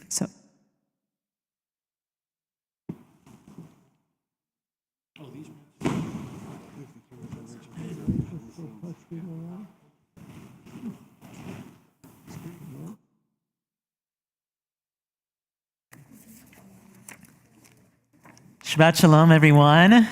So. Shabbat Shalom, everyone.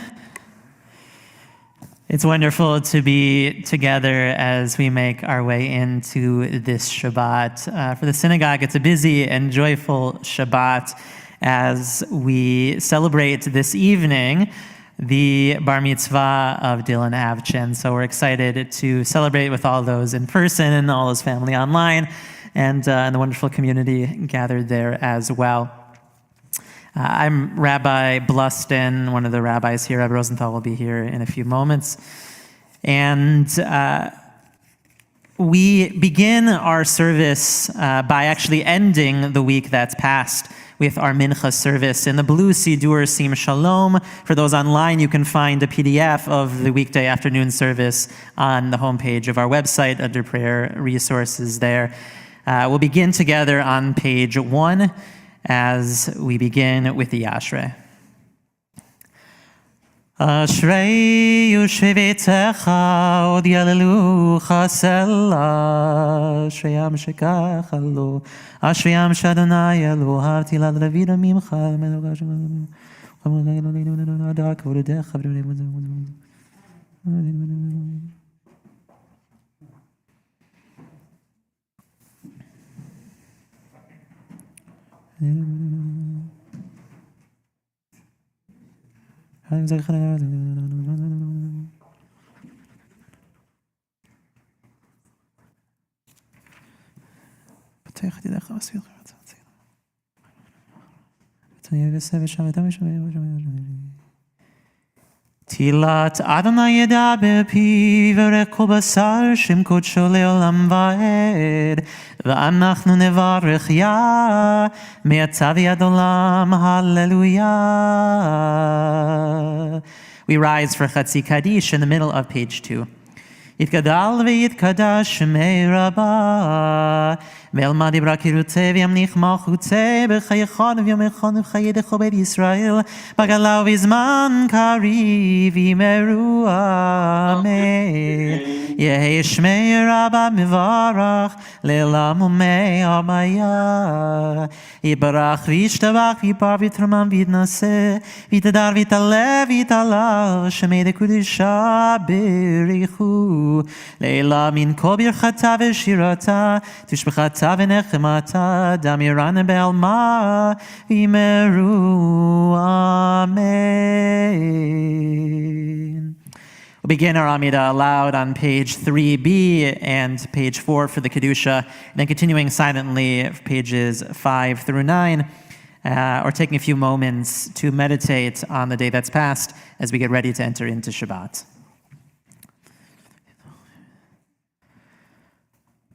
It's wonderful to be together as we make our way into this Shabbat. For the synagogue, it's a busy and joyful Shabbat as we celebrate this evening the bar mitzvah of Dylan Avchen. So we're excited to celebrate with all those in person and all his family online and the wonderful community gathered there as well. I'm Rabbi Bluston, one of the rabbis here. Rabbi Rosenthal will be here in a few moments. And we begin our service by actually ending the week that's passed with our mincha service. In the blue Sidur Sim Shalom, for those online, you can find a PDF of the weekday afternoon service on the homepage of our website under prayer resources there. We'll begin together on page 1. As we begin with the Ashrei. Ashrei Yushevetecha Od Yalelucha Sela Ashreyam Shekachalo Ashreyam Shadonai Elohav Tilad Ravida Mimcha Tilat Adonai yedaber pi v'rech kol basar shem kodsho le'olam va'ed v'anachnu nevarech ya me'atzav yad olam hallelujah. We rise for Chatzi Kaddish in the middle of page 2. Yitgadal ve'yitkadash shmei rabbah ve'elmad yibra kirutze v'yamnich malchutze b'chayechon v'yomechon v'chayedecho beit Yisrael b'galau v'zman kariv yimeru amen. Yehi shmei rabbah mivarach le'elam umei amaya yibarach v'yishtabach v'yipar v'yitramam v'yitnaseh v'yitadar v'yitalev v'yitalal shmei dekudisha b'richu Leila min kol birchata v'shirata tishbechata v'nechemata damirana be'alma v'imeru amen. We'll begin our Amidah aloud on page 3b and page 4 for the Kedusha, and then continuing silently pages 5 through 9, or taking a few moments to meditate on the day that's passed as we get ready to enter into Shabbat.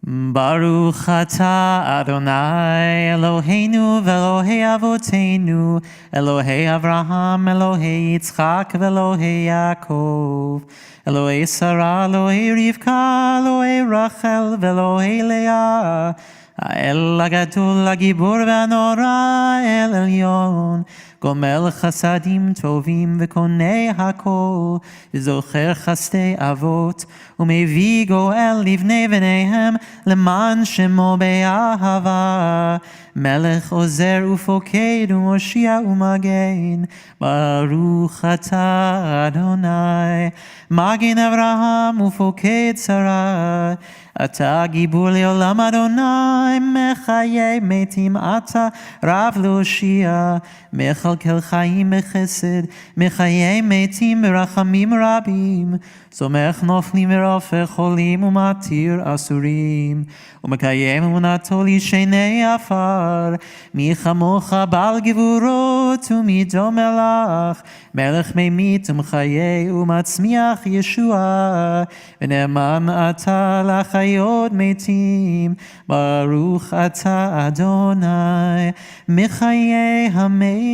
Baruch atah Adonai Eloheinu v'Elohei Avotenu Elohei Avraham Elohei Yitzchak v'Elohei Yaakov Elohei Sarah Elohei Rivka Elohei Rachel v'Elohei Leah Ha'el Hagadol Hagibor v'Hanora El Elyon Gomel Chasadim Tovim v'Konei Hakol v'Zocher Chastei Avot Umevi Goel Livnei V'neihem Leman Shemo Be'ahava Melech Ozer Ufoked Umoshia Umagen Baruch atah Adonai Magen Avraham Ufoked Sarah Ata Gibur Leolam Adonai Mechaye Metim Ata Rav Loshia Mechalkel Chaim Bechesed Mechaye Metim Berachamim Rabim Somech Noflim Verofech Cholim Umatir Asurim Umekayem Unato Lishenei Afar Mi Chamocha Bal Gevurot Umido Melach Melech Meimit Umchaye Umatzmiach Yeshua V'ne'eman Ata Lachayot Metim Baruch Ata Adonai Mechaye HaMetim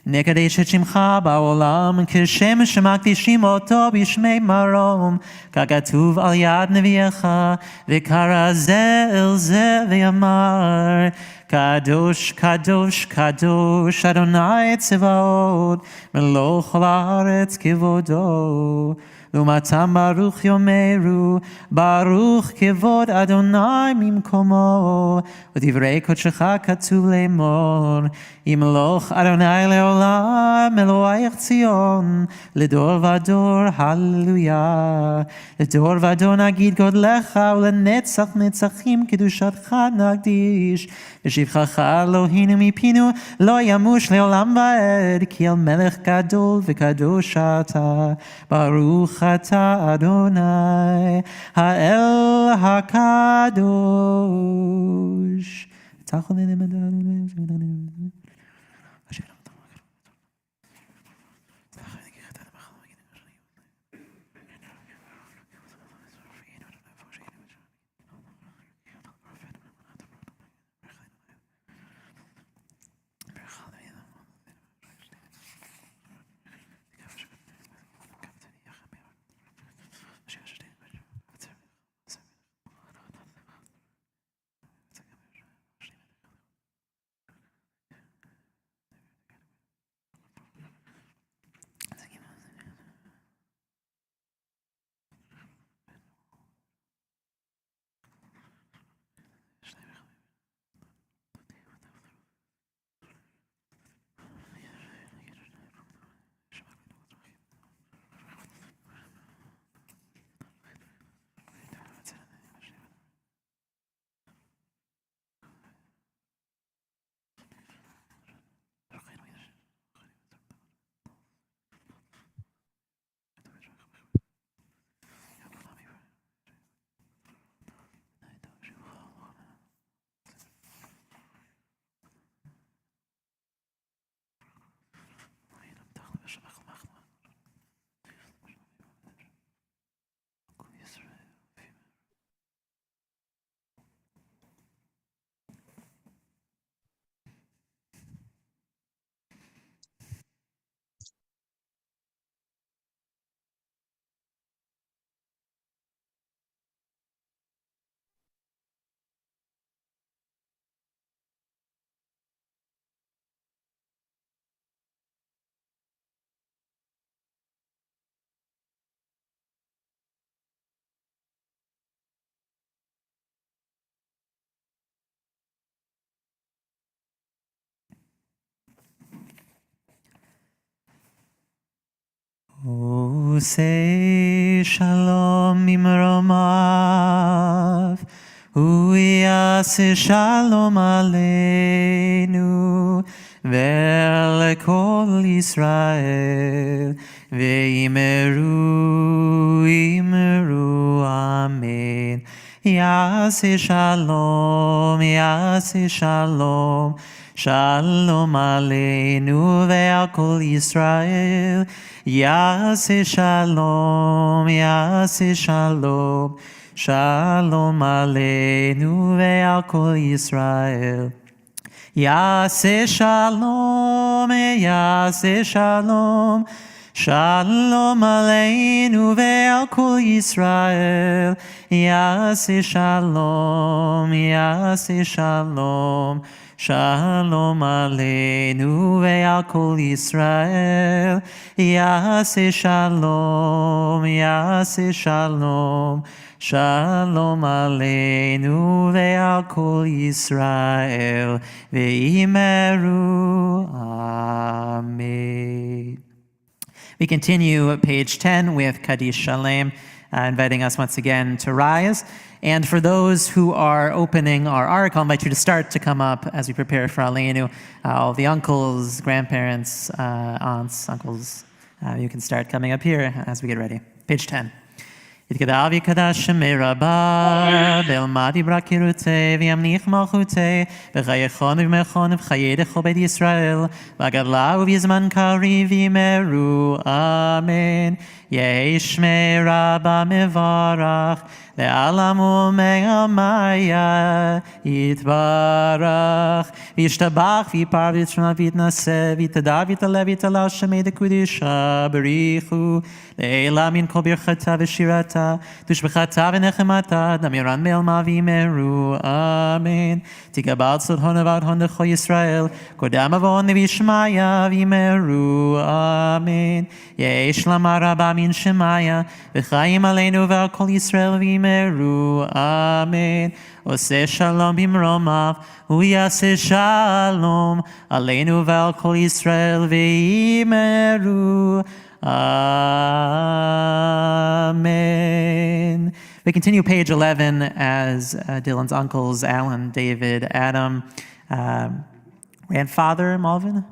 נקדש את שמך בעולם, כשם שמקדישים אותו בשמי מרום, ככתוב על יד נביאך, וקרא זה אל זה ויאמר, קדוש, קדוש, קדוש, אדוני צבאות, מלוא כל הארץ כבודו. לעומתם ברוך יאמרו, ברוך כבוד אדוני ממקומו, ודברי קודשך כתוב לאמור, ימלוך אדוני לעולם, אלוהיך ציון, לדור ודור, הללויה. לדור ודור נגיד גודלך, ולנצח נצחים קדושתך נקדיש. ושבחך אלוהינו מפינו, לא ימוש לעולם ועד, כי אל מלך גדול וקדוש אתה, ברוך אתה אדוני, האל הקדוש. עושה שלום ממרומיו, הוא יעשה שלום עלינו ולכל ישראל, ואמרו אמן. יעשה שלום, יעשה שלום, שלום עלינו ועל כל ישראל. יעשה שלום, יעשה שלום, שלום עלינו ועל כל ישראל. יעשה שלום, יעשה שלום, שלום עלינו ועל כל ישראל. יעשה שלום, יעשה שלום, שלום עלינו ועל כל ישראל. יעשה שלום, יעשה שלום, שלום עלינו ועל כל ישראל. ואמרו אמן. We continue at page 10 with Kaddish Shalem, inviting us once again to rise. And for those who are opening our ark, I'll invite you to start to come up as we prepare for Aleinu. All the uncles, grandparents, aunts, uncles, you can start coming up here as we get ready. Page 10. יתגדל ויקדש שמי רבה, ואלמד יברא קירותי, וימניח מלכותי, וחייכון ובמכון ובחיי דכל בית ישראל, והגדלה ובזמן קריב ימרו, אמן. יהי שמי רבה מברך, לעלם ומעמיה יתברך, וישתבח ויפר ויתשמע ויתנשא, ויתהדר ויתעלה ויתהלל שמי דקודשה בריחו, לעילה מן כל ברכתה ושירתה, תושבחתה ונחמתה, דמירן מעלמה וימרו, אמן. תקבל צוד הון ועד הון לכל ישראל, קודם עוון נביא שמעיה וימרו, אמן. יהי שלמה רבה מן שמעיה, וחיים עלינו ועל כל ישראל וימרו, אמן. עושה שלום במרומיו, הוא יעשה שלום עלינו ועל כל ישראל וימרו, Amen. We continue page 11 as Dylan's uncles, Alan, David, Adam, grandfather, Malvin,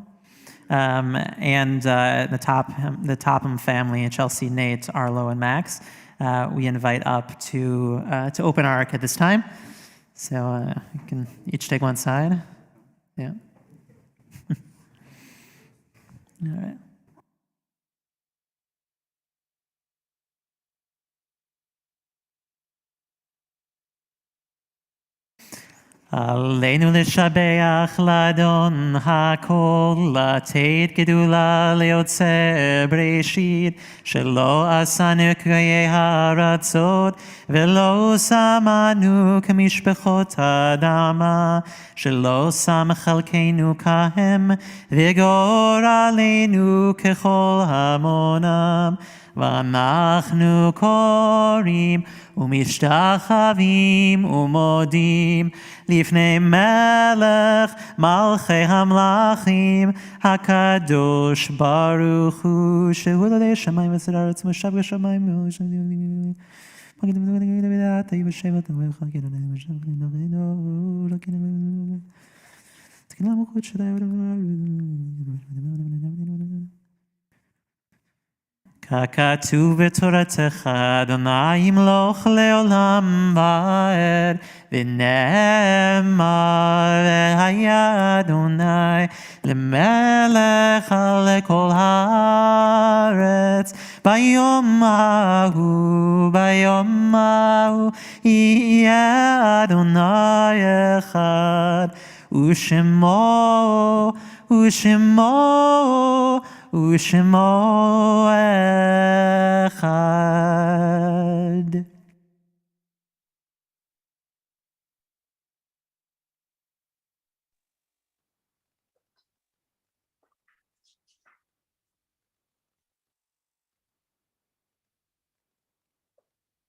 and the Topham family, Chelsea, Nate, Arlo, and Max. We invite up to open our ark at this time. So you can each take one side. Yeah. All right. עלינו לשבח לאדון הכל, לתת גדולה ליוצא בראשית, שלא עשנו קריי הארצות, ולא שמנו כמשפחות האדמה, שלא שם חלקנו כהם, וגורלנו ככל המונם. ואנחנו קוראים ומשתחווים ומודים לפני מלך מלכי המלכים הקדוש ברוך הוא, שהוא אלוהי שמיים וארץ הארץ מושב ושמיים ככתוב בתורתך, אדוני ימלוך לעולם ועד, ונאמר והיה אדוני למלך על כל הארץ. ביום ההוא יהיה אדוני אחד, ושמו אחד.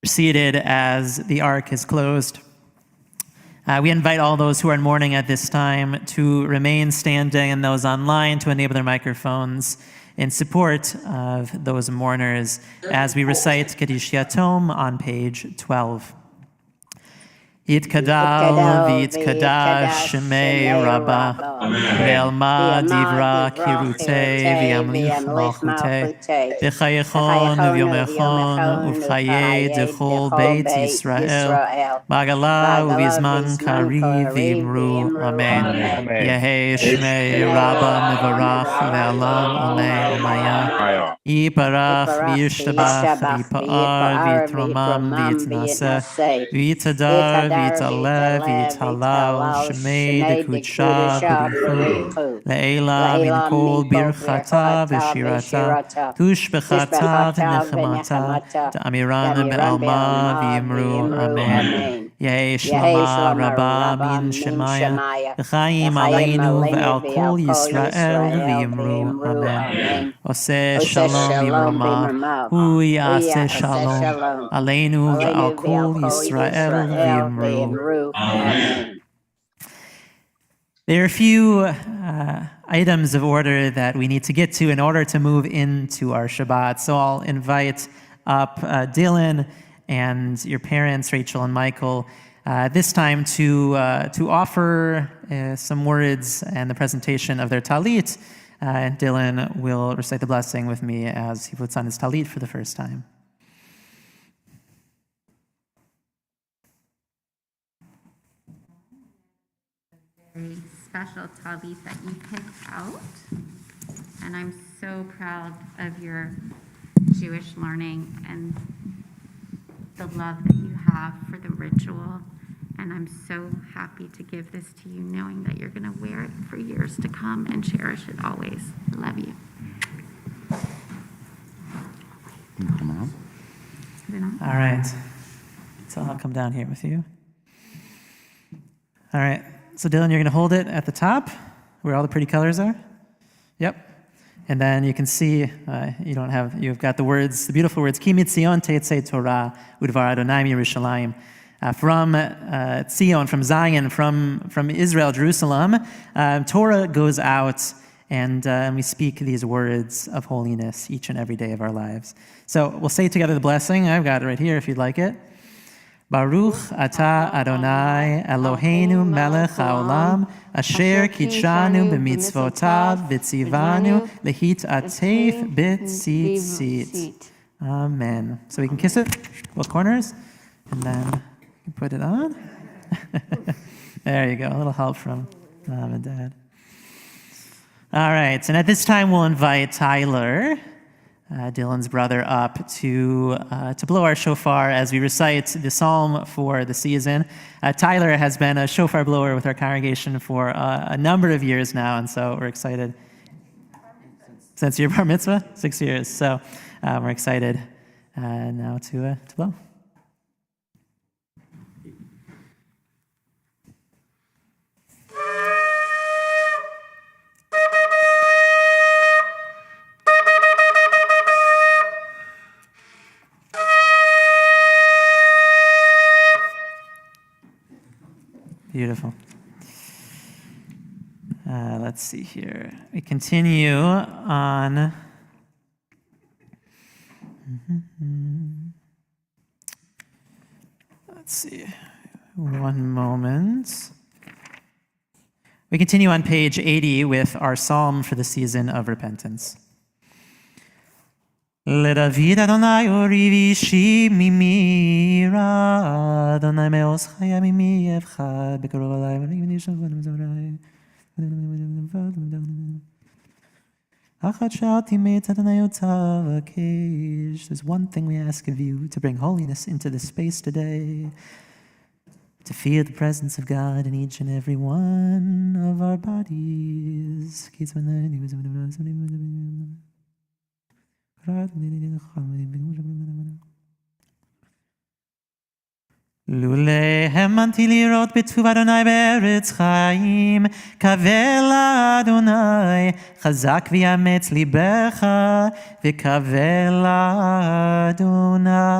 Seated as the ark is closed. We invite all those who are in mourning at this time to remain standing, and those online to enable their microphones in support of those mourners as we recite Kaddish Yatom on page 12. יתגדל ויתקדש שמי רבה, ואלמד יברא קירותי וימליך מלכותי, בחייכון וביומכון ובחיי דכל בית ישראל, בעגלה ובזמן קריב ואמרו אמן. יהי שמי רבה מברך לעולם ולעולמיה, יברך וישתבח ויפאר ויתרומם ויתנשא ויתהדר ויתעלה ויתהלל שמי דקודשה בריחו, לעילה מן כל ברכתה ושירתה, תושבחתה ונחמתה, תאמירן בעלמה ויאמרו אמן. יהי שלמה רבה מן שמיה, וחיים עלינו ועל כל ישראל ויאמרו אמן. עושה שלום במרומיו, הוא יעשה שלום עלינו ועל כל ישראל ויאמרו Amen. There are a few items of order that we need to get to in order to move into our Shabbat. So I'll invite up Dylan and your parents, Rachel and Michael, this time to offer some words and the presentation of their talit. And Dylan will recite the blessing with me as he puts on his talit for the first time. very special talit that you picked out. And I'm so proud of your Jewish learning and the love that you have for the ritual. And I'm so happy to give this to you, knowing that you're going to wear it for years to come and cherish it always. I love you. All right. So I'll come down here with you. All right. So Dylan, you're going to hold it at the top where all the pretty colors are. Yep. And then you can see, you've got the words, the beautiful words, Ki mitzion tetzei Torah udvar Adonai Yerushalayim. From Zion, from Zion, from Israel, Jerusalem, Torah goes out and we speak these words of holiness each and every day of our lives. So we'll say together the blessing. I've got it right here if you'd like it. Baruch atah Adonai Eloheinu melech haolam asher kitshanu b'mitzvotav v'tzivanu lehit'atef b'tzitzit. Amen. So we can kiss it, both corners, and then you put it on. There you go, a little help from Mom and Dad. All right, and at this time we'll invite Tyler, Dylan's brother, up to blow our shofar as we recite the psalm for the season. Tyler has been a shofar blower with our congregation for a number of years now, and so we're excited. Since your bar mitzvah? 6 years. So we're excited now to blow. Beautiful. Let's see here. We continue on. Let's see. One moment. We continue on page 80 with our psalm for the season of repentance. LeDavid Adonai orivi shi mimira Adonai meos chaya mimi evchad bekarov alai v'nivni shavon mzorai Achat shalti met Adonai otav akesh. There's one thing we ask of you, to bring holiness into this space today, to feel the presence of God in each and every one of our bodies. Lule hemanti lirot b'tuv Adonai be'eretz chaim, kavel Adonai, chazak v'yametz libecha, v'kavel Adonai.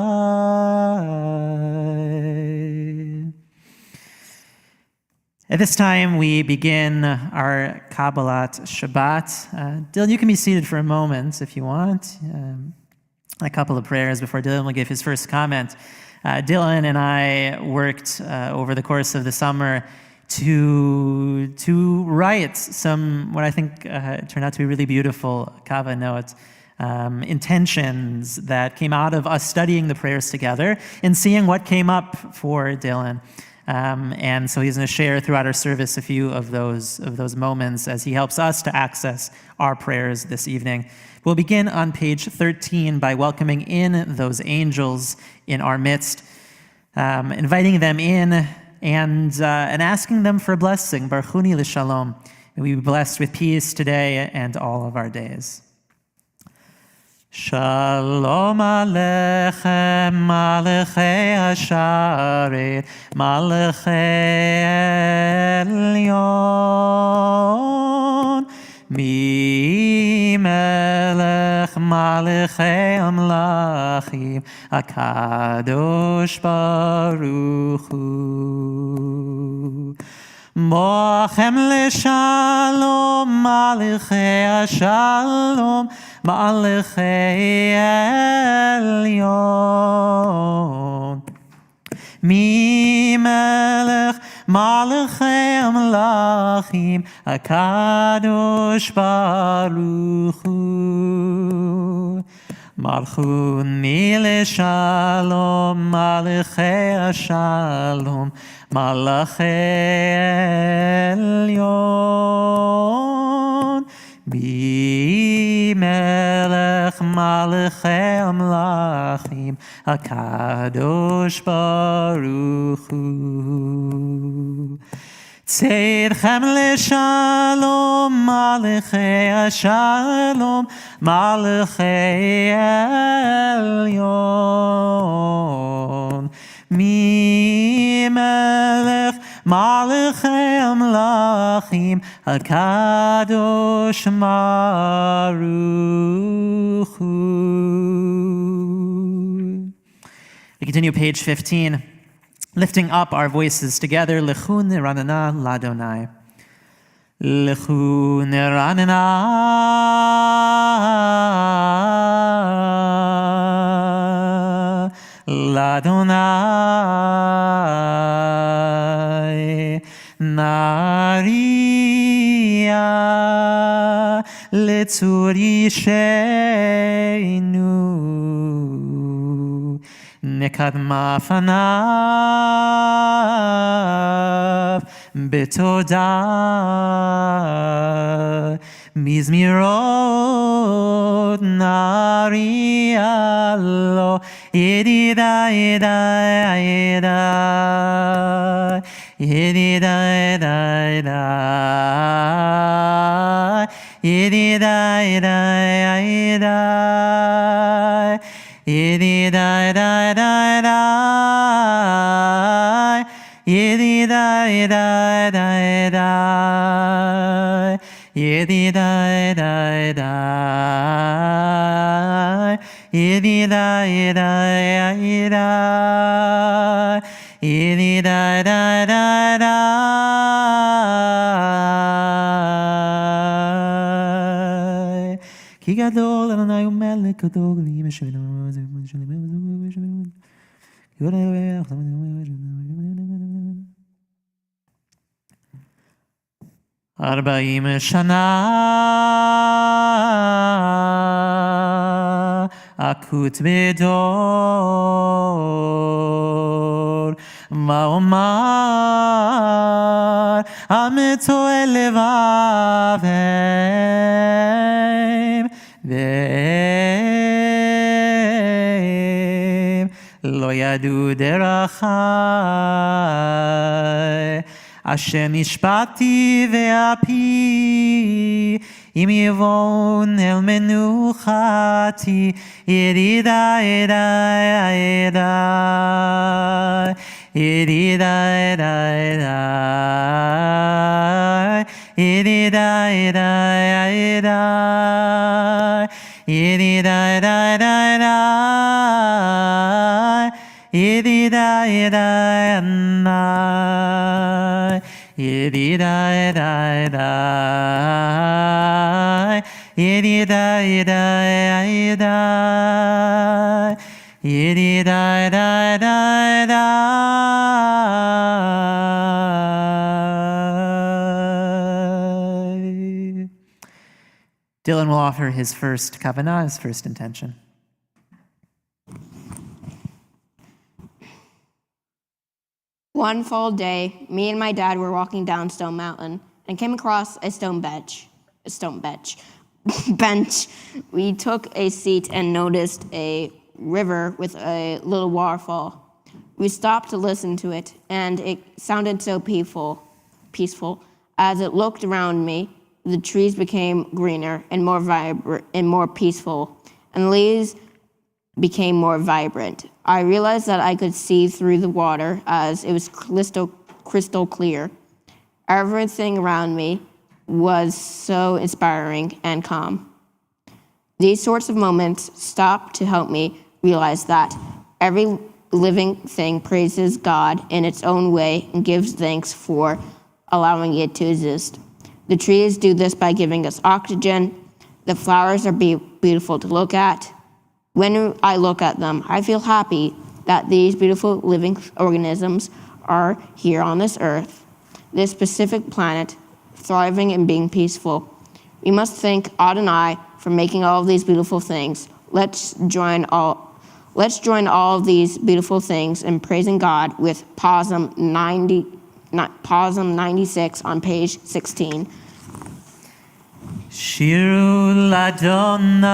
At this time, we begin our Kabbalat Shabbat. Dylan, you can be seated for a moment if you want. A couple of prayers before Dylan will give his first comment. Dylan and I worked over the course of the summer to write some, what I think turned out to be really beautiful kava notes, intentions that came out of us studying the prayers together and seeing what came up for Dylan. And so he's going to share throughout our service a few of those moments as he helps us to access our prayers this evening. We'll begin on page 13 by welcoming in those angels in our midst, inviting them in and asking them for a blessing. Barchuni l'shalom. May we be blessed with peace today and all of our days. Shalom Aleichem, Malachei Hasharet, Malachei Elyon, Mi Melech Malachei Amlachim, HaKadosh Baruch Hu. Mochem l'shalom, Malachei Hashalom, Malachei Elyon. Mi melech malachei amlachim, HaKadosh Baruch Hu. Malchuni leshalom, malachei shalom, malachei elyon. Bi melech malachei amlachim, HaKadosh Baruch Hu. Tzedchem leshalom, malachei shalom, malachei elyon. Mi melech malachei amlachim, HaKadosh Baruch Hu. We continue page 15. Lifting up our voices together, Lechu niranana ladonai. Lechu niranana ladonai. Naria letzuri sheinu. Nekadma fanav betoda mizmirot narialo yedida yeda yeda yedida yeda yeda yedida yeda yedi da da da da, yedi da da da da, yedi da da da, yedi da da da, yedi da da da da. Ki gadol Adonai umelech gadol v'yim Hashem Arba'im shana akut bedor ma'omar ametoel levavem v'em lo yadu derachai Asher nishpati ve'api im yevon el menuchati yedida yeda yeda yedida yeda yeda yedida yeda yeda yedida yeda yedida yeda Yedida yeda yeda yedida yeda yeda yedida yeda yeda Dylan will offer his first kavanah, his first intention. One fall day, me and my dad were walking down Stone Mountain and came across a stone bench. We took a seat and noticed a river with a little waterfall. We stopped to listen to it, and it sounded so peaceful. As it looked around me, the trees became greener and more vibrant and more peaceful, and the leaves became more vibrant. I realized that I could see through the water as it was crystal clear. Everything around me was so inspiring and calm. These sorts of moments stop to help me realize that every living thing praises God in its own way and gives thanks for allowing it to exist. The trees do this by giving us oxygen. The flowers are beautiful to look at. When I look at them, I feel happy that these beautiful living organisms are here on this earth, this specific planet, thriving and being peaceful. We must thank Adonai for making all of these beautiful things, Let's join all of these beautiful things in praising God with Psalm 96 on page 16. שירו לאדוני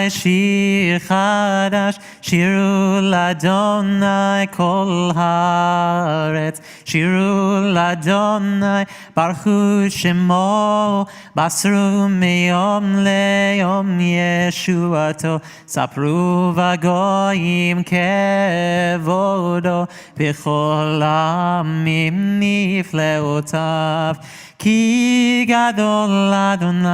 שיר חדש, שירו לאדוני כל הארץ, שירו לאדוני ברכו שמו, בסרו מיום ליום ישועתו, ספרו בגויים כבודו, בכל העמים נפלאותיו. כי גדול אדוני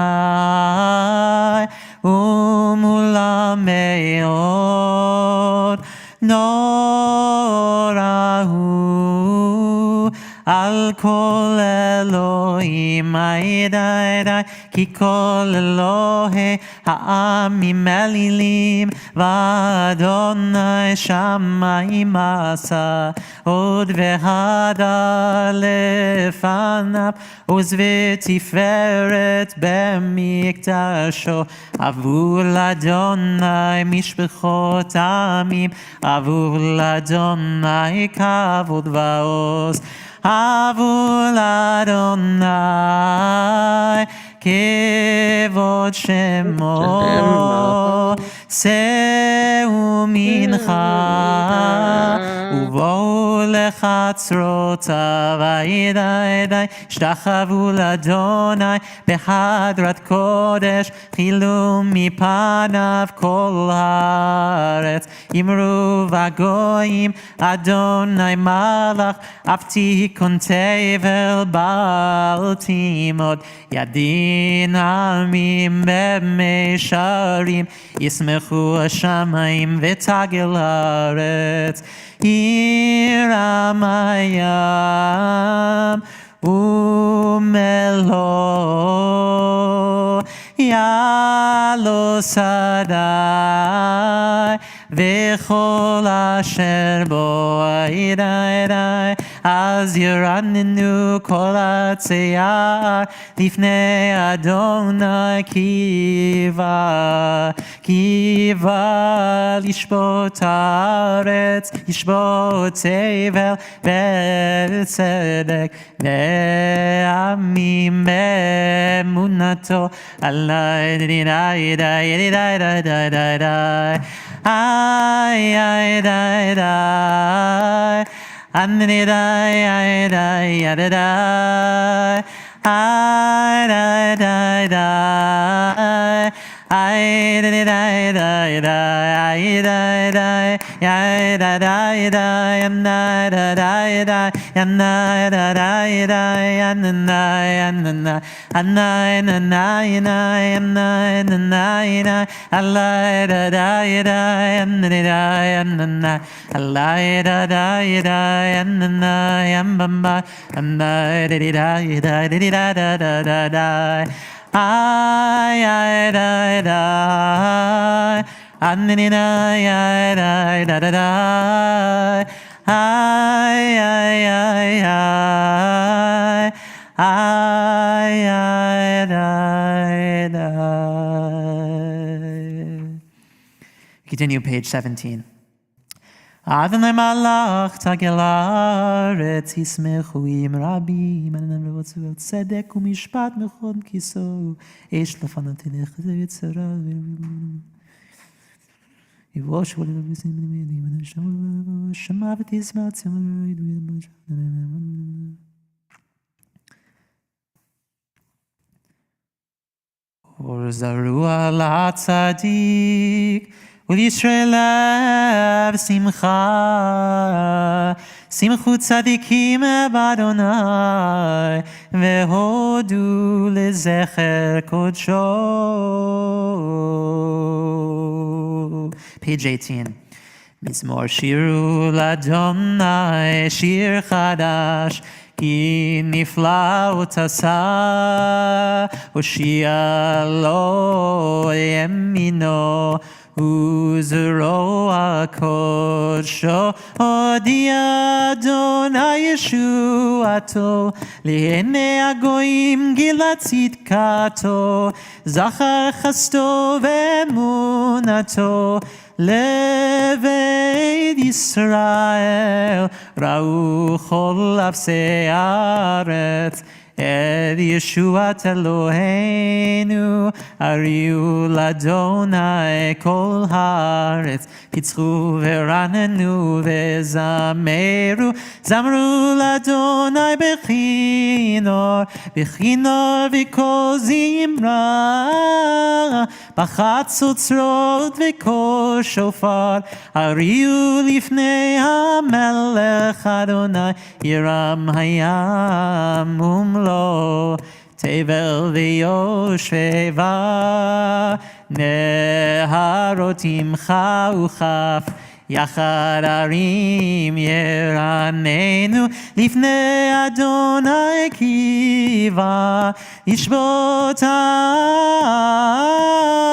ומולה מאוד, נורא הוא על כל אלוהים עדי, כי כל אלוהי העמים אלילים, ואדוני שמיים עשה, עוד והדר לפניו, עוז ותפארת במקדשו. אבו לאדוני משפחות עמים, אבו לאדוני כבוד ועוז. אבו לאדוני כבוד שמו, שאו מנחה ובואו לחצרותיו, עדי השתחוו לאדוני בחדרת קודש, חילו מפניו כל הארץ. אמרו בגויים אדוני מלך, אף תיכון תבל בל תימוד. ידין עמים במישרים, ישמחו השמיים ותגל הארץ. ירם הים ומלוא, יעלו שדי וכל אשר בו, עדי אז ירננו כל הצייר לפני אדוני, קיווה לשבות הארץ, לשבות תבל בצדק, ועמים באמונתו. עלי די די די די די די די די ay ay dai dai anni dai ay dai ay dai ay dai dai dai ay dai dai dai dai ay dai dai ay dai dai dai anna dai dai anna dai dai anna anna anna anna anna anna Allah da da da anna da anna Allah da da da anna yamba anna da da da da da da da ay ay da da anna da ay da da da da ay ay ay ay ay ay da da. Continue page 17. Adonai malach tagel haaretz yismechu im rabim anam revotzu tzedek umishpat mechom kiso eish lefanav tilech yitzara yivosh v'olei l'visim v'nimedim shema v'tizmat or zaru al hatzadik ולישראל אב שמחה, שמחו צדיקים באדוני, והודו לזכר קודשו. Page 18. מזמור שירו לאדוני, שיר חדש, כי נפלאות עשה, הושיע לו ימינו, וזרוע קודשו, הודיע אדוני ישועתו, לעיני הגויים גילה צדקתו, זכר חסדו ואמונתו, לבית ישראל ראו כל אפסי הארץ, את ישועת אלוהינו, הריעו לאדוני כל הארץ, פיצחו ורננו וזמרו, זמרו לאדוני בכינור, בכינור וכל זמרה, בחצוצרות וקול שופר, הריעו לפני המלך אדוני, ירם הים ומלוא, תבל ויושבה, נהרות עמך וכף, יחד הרים ירננו, לפני אדוני קיבה, ישבות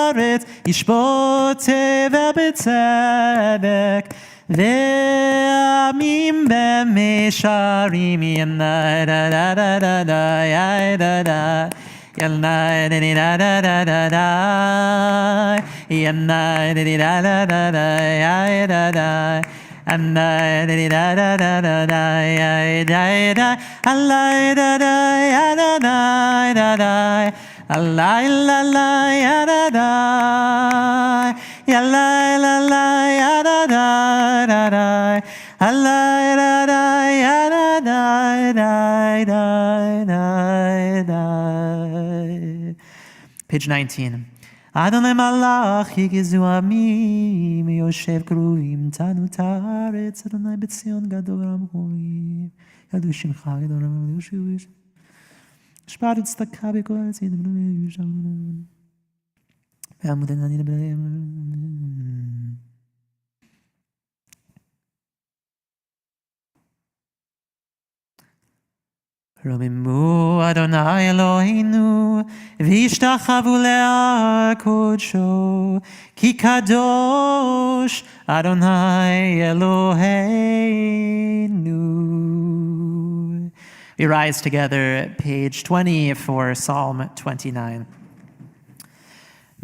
הארץ, ישבות טבע בצדק, ועמים במישרים, ינאי דה דה דה דה דה יה דה דה, ינאי דה דה דה דה דה דה, ינאי דה דה דה דה דה יה דה דה, ינאי דה דה דה דה דה יה דה דה, ינאי דה דה יה דה דה דה דה, ינאי לה לה יה דה דה, ינאי לה לה יה דה דה דה דה, ינאי לה לה יה דה דה דה דה דה. Page 19. אדוני מלך יגזו עמים, יושב קרובים תנות הארץ, אדוני בציון גדול המקומים, ידעו שמך גדול המקומים, שפעת וצדקה בכל הארץ, ועמוד ענני לבלם. רוממו אדוני אלוהינו, והשתחוו להר קודשו, כי קדוש אדוני אלוהינו. We rise together, page 20 for Psalm 29.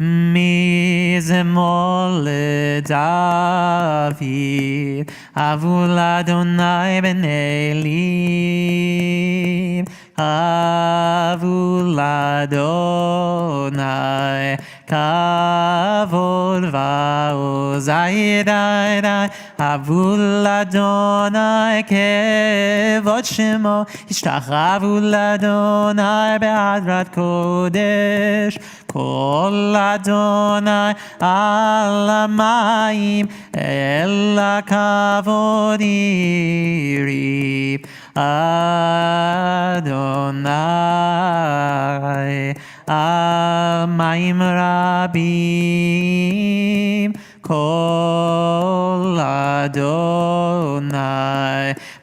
מזמור לדוד, אבו לאדוני בני אלים, אבו לאדוני כבוד ועוז, אבו לאדוני כבוד שמו, השתחוו לאדוני בהדרת קודש, כל אדוני על המים, אל הכבוד יריב, אדוני על מים רבים, כל אדוני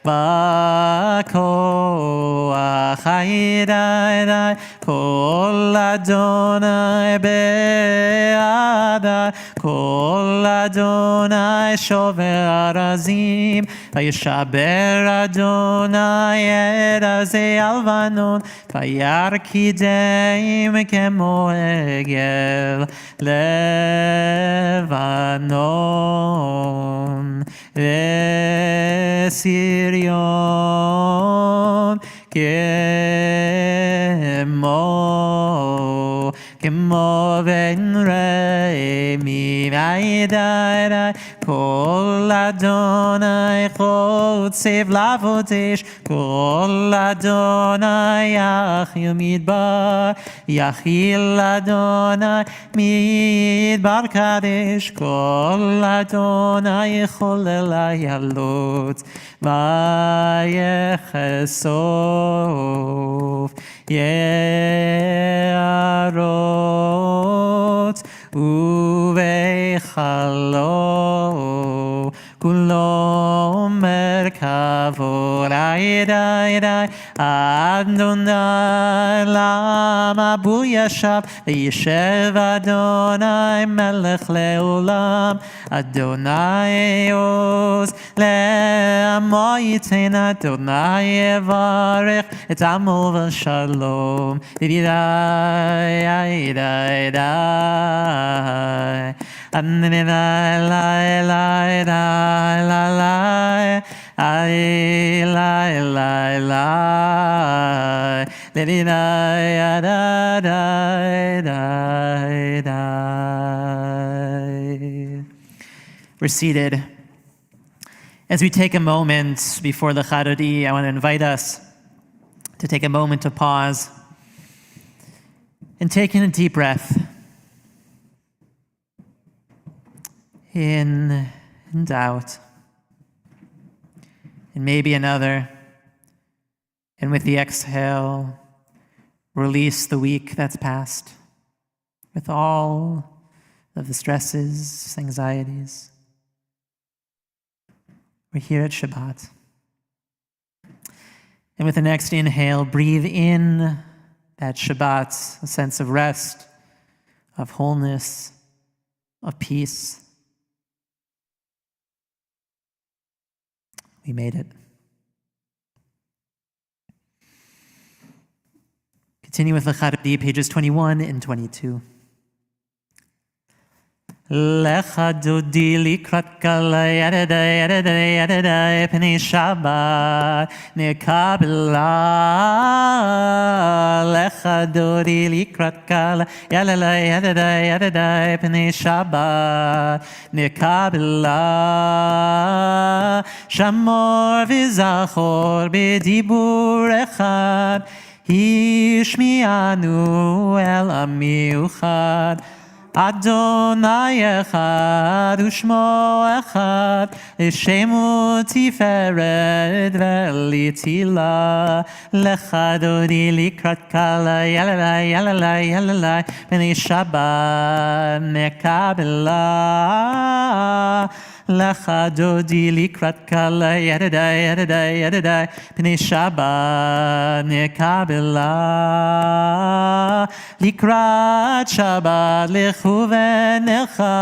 בכוח הידי, כל אדוני בעדה, כל אדוני שובר ארזים, וישבר אדוני את ארזי הלבנון, וירקידם כמו עגל לבנון, וסריון כמו בן רמי, וידע כל אדוני חוצב לבודש, כל אדוני יחיל מדבר, יחיל אדוני מדבר קדש, כל אדוני יכול לעלות, ויחשוף יערות ובחלו, כולו מרכבו, Adonai lama bu yashav v'yishev Adonai melech leolam Adonai oz le'amo yitain Adonai yevarech et amo v'shalom Didai dai dai Adonai lai lai lai lai lai Ai lai lai lai Didai da da da da. We're seated. As we take a moment before the Charodi, I want to invite us to take a moment to pause and take in a deep breath. In and out. And maybe another. And with the exhale, release the week that's passed with all of the stresses, anxieties. We're here at Shabbat. And with the next inhale, breathe in that Shabbat, a sense of rest, of wholeness, of peace. We made it. Continue with Lechadodi, pages 21 and 22. Lechadodi likrat kala yadadai yadadai yadadai pnei Shabbat nekabela. Lechadodi likrat kala yadadai yadadai yadadai pnei Shabbat nekabela. Shamor v'zachor b'dibur echad Hishmianu el amiuchad Adonai echad u'shmo echad Shemu tiferet ve'litila Lechadodi likrat kala yalalai yalalai yalalai B'nei Shabbat nekabela Lechadodi likrat kala yadadai yadadai yadadai B'nei Shabbat nekabela Likrat Shabbat lechu v'necha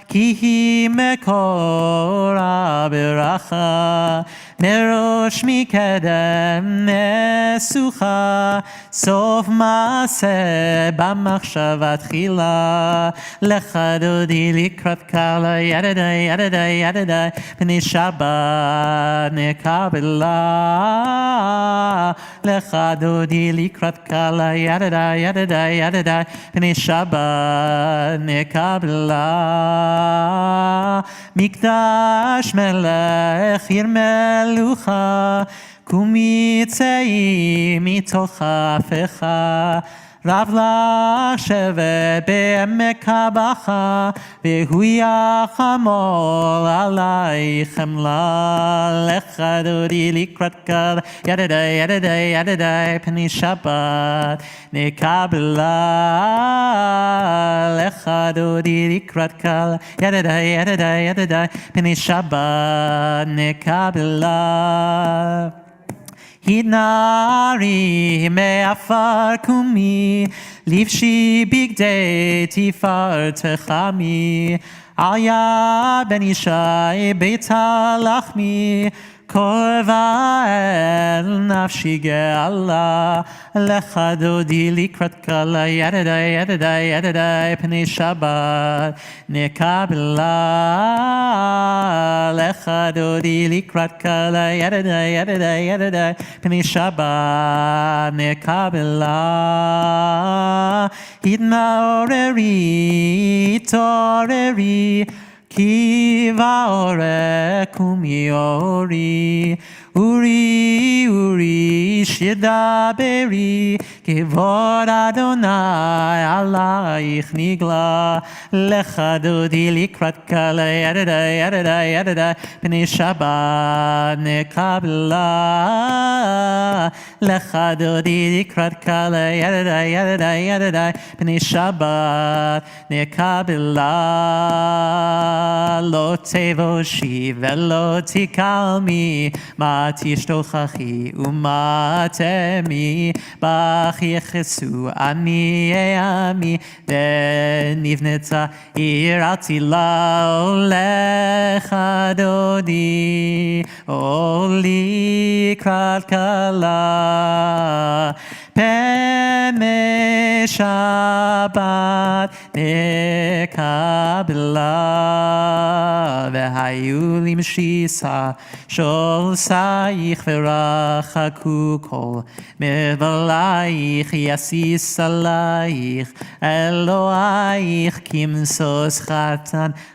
Ki hi mekor ha'beracha Merosh mikedem nesucha Sof maaseh b'machshava tchila Lechadodi likrat kala yadadai yadadai yadadai B'nei Shabbat nekabela Lechadodi likrat kala yadadai yadadai yadadai B'nei Shabbat nekabela Mikdash melech yirmelucha Kumitzei mitoch afecha Rav lach shevet be'emek habacha V'hu yachamol alai chemla Lechadodi likrat kala yadadai yadadai yadadai P'nei Shabbat nekabela Lechadodi likrat kala yadadai yadadai yadadai P'nei Shabbat nekabela Hinari me'afar kumi Livshi bigdei tifar techami Alya ben Yishai beit halachmi Korva el nafshi ge'ala Lechadodi likrat kala yadadai yadadai yadadai P'nei Shabbat nekabela Lechadodi likrat kala yadadai yadadai yadadai P'nei Shabbat nekabela Hitnaoreri toreri Ki va'ore kumiori Uri uri shidaberi Kivod Adonai alaich nigla Lechadodi likrat kala yadadai yadadai yadadai P'nei Shabbat nekabela Lechadodi likrat kala yadadai yadadai yadadai P'nei Shabbat nekabela Lo tevoshi velo tikalmi ma ומה תשתוכחי ומה תמי בך יחסו עניי עמי ונבנתה עיר עתילה לך דודי עולי לקראת כלה פני שבת נקבלה והיו לי משיסה שולסייך ורחקו כל מבלייך יסיס עלייך אלוהיך כמסוס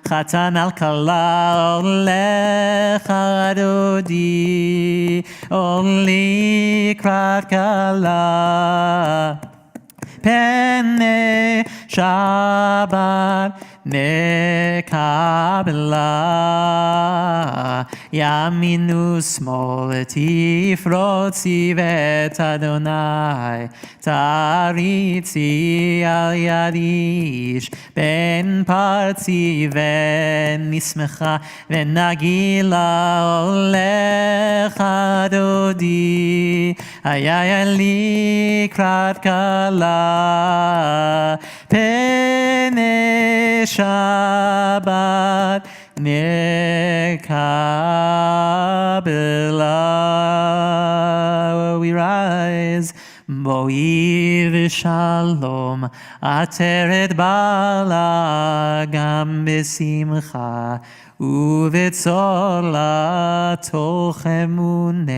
חתן על כלה הולך דודי עולי לקראת כלה פני שבת נקבלה ימין ושמאל תפרוצי ואת אדוני תריצי על יד איש בן פרצי ונשמחה ונגילה הולך דודי היה לי לקראת כלה פני שבת נקבלה. We rise בואי ושלום עטרת בעלה גם בשמחה ובצולה תוך אמונה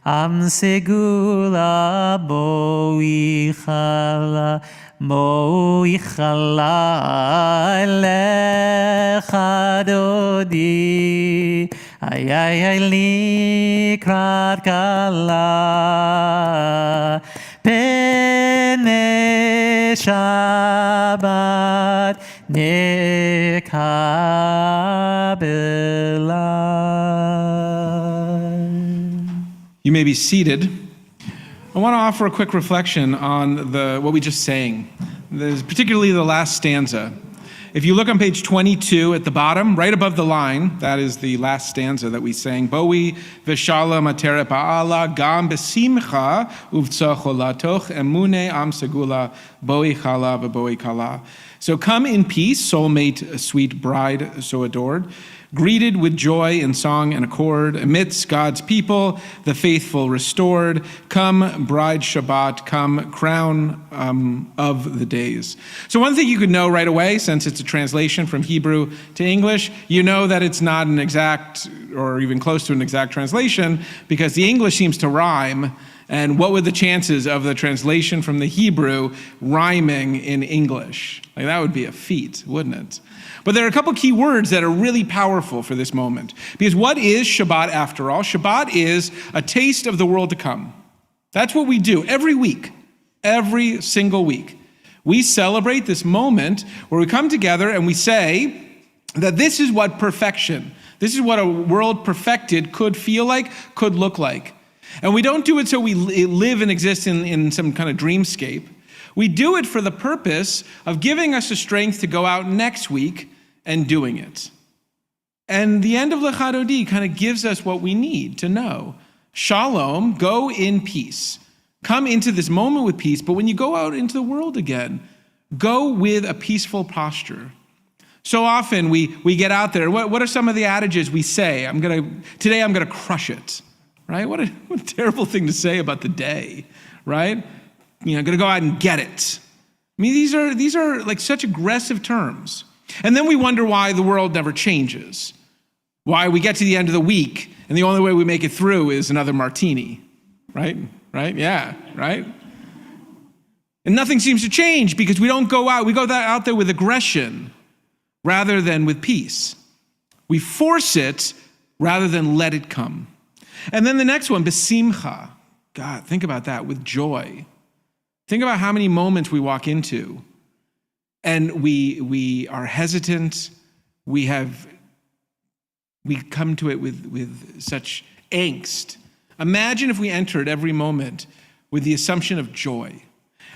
עם סגולה בואי חלה בואי חלה לך דודי היה לי לקראת כלה פני שבת נקבלה. You may be seated. I want to offer a quick reflection on what we just sang, particularly the last stanza. If you look on page 22 at the bottom, right above the line, that is the last stanza that we sang. Boi v'shalom ateret ba'ala gam besimcha uvtza cholatoch emune am segula boi chala v'boi kala. So come in peace, soulmate, sweet bride so adored, greeted with joy in song and accord, amidst God's people, the faithful restored. Come, bride Shabbat, come, crown of the days. So one thing you could know right away, since it's a translation from Hebrew to English, you know that it's not an exact or even close to an exact translation because the English seems to rhyme. And what were the chances of the translation from the Hebrew rhyming in English? Like that would be a feat, wouldn't it? But there are a couple key words that are really powerful for this moment. Because what is Shabbat after all? Shabbat is a taste of the world to come. That's what we do every week, every single week. We celebrate this moment where we come together and we say that this is what perfection, this is what a world perfected could feel like, could look like. And we don't do it so we live and exist in some kind of dreamscape. We do it for the purpose of giving us the strength to go out next week and doing it. And the end of Lecha Dodi kind of gives us what we need to know. Shalom, go in peace. Come into this moment with peace, but when you go out into the world again, go with a peaceful posture. So often we get out there. What are some of the adages we say? Today I'm gonna crush it. Right? What a terrible thing to say about the day, right? I'm gonna go out and get it. I mean, these are like such aggressive terms. And then we wonder why the world never changes. Why we get to the end of the week and the only way we make it through is another martini, right? Right? Yeah, right? And nothing seems to change because we don't go out. We go out there with aggression rather than with peace. We force it rather than let it come. And then the next one, besimcha. God, think about that, with joy. Think about how many moments we walk into and we are hesitant. We come to it with such angst. Imagine if we entered every moment with the assumption of joy.